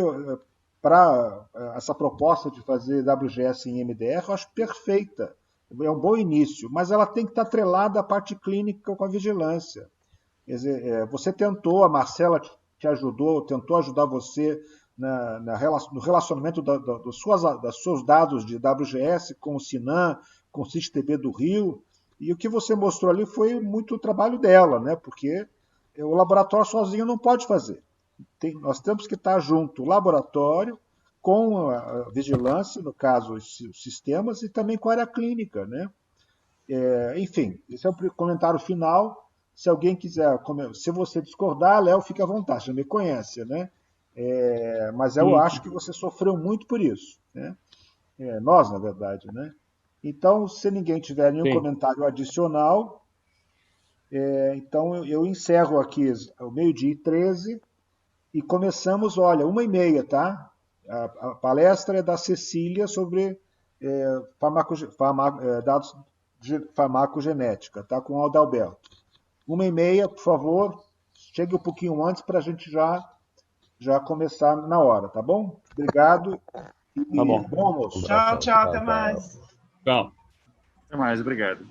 para essa proposta de fazer WGS em MDR, eu acho perfeita. É um bom início, mas ela tem que estar atrelada à parte clínica com a vigilância. Quer dizer, você tentou, a Marcela te ajudou, tentou ajudar você no relacionamento dos seus dados de WGS com o Sinan, com o CISTB do Rio, e o que você mostrou ali foi muito o trabalho dela, né? Porque o laboratório sozinho não pode fazer. Nós temos que estar junto, o laboratório, com a vigilância, no caso, os sistemas, e também com a área clínica, né? Enfim, esse é o comentário final. Se alguém quiser, se você discordar, Léo, fica à vontade, já me conhece, né? Mas eu acho que você sofreu muito por isso, né? Nós, na verdade, né? Então, se ninguém tiver nenhum comentário adicional, então eu encerro aqui o 12h13 e começamos, olha, 1h30, tá? A palestra é da Cecília sobre dados de farmacogenética, tá? Com o Adalberto. 1h30, por favor, chegue um pouquinho antes para a gente já começar na hora, tá bom? Obrigado e tá bom. Bom almoço. Tchau, até mais. Tchau. Até mais, obrigado.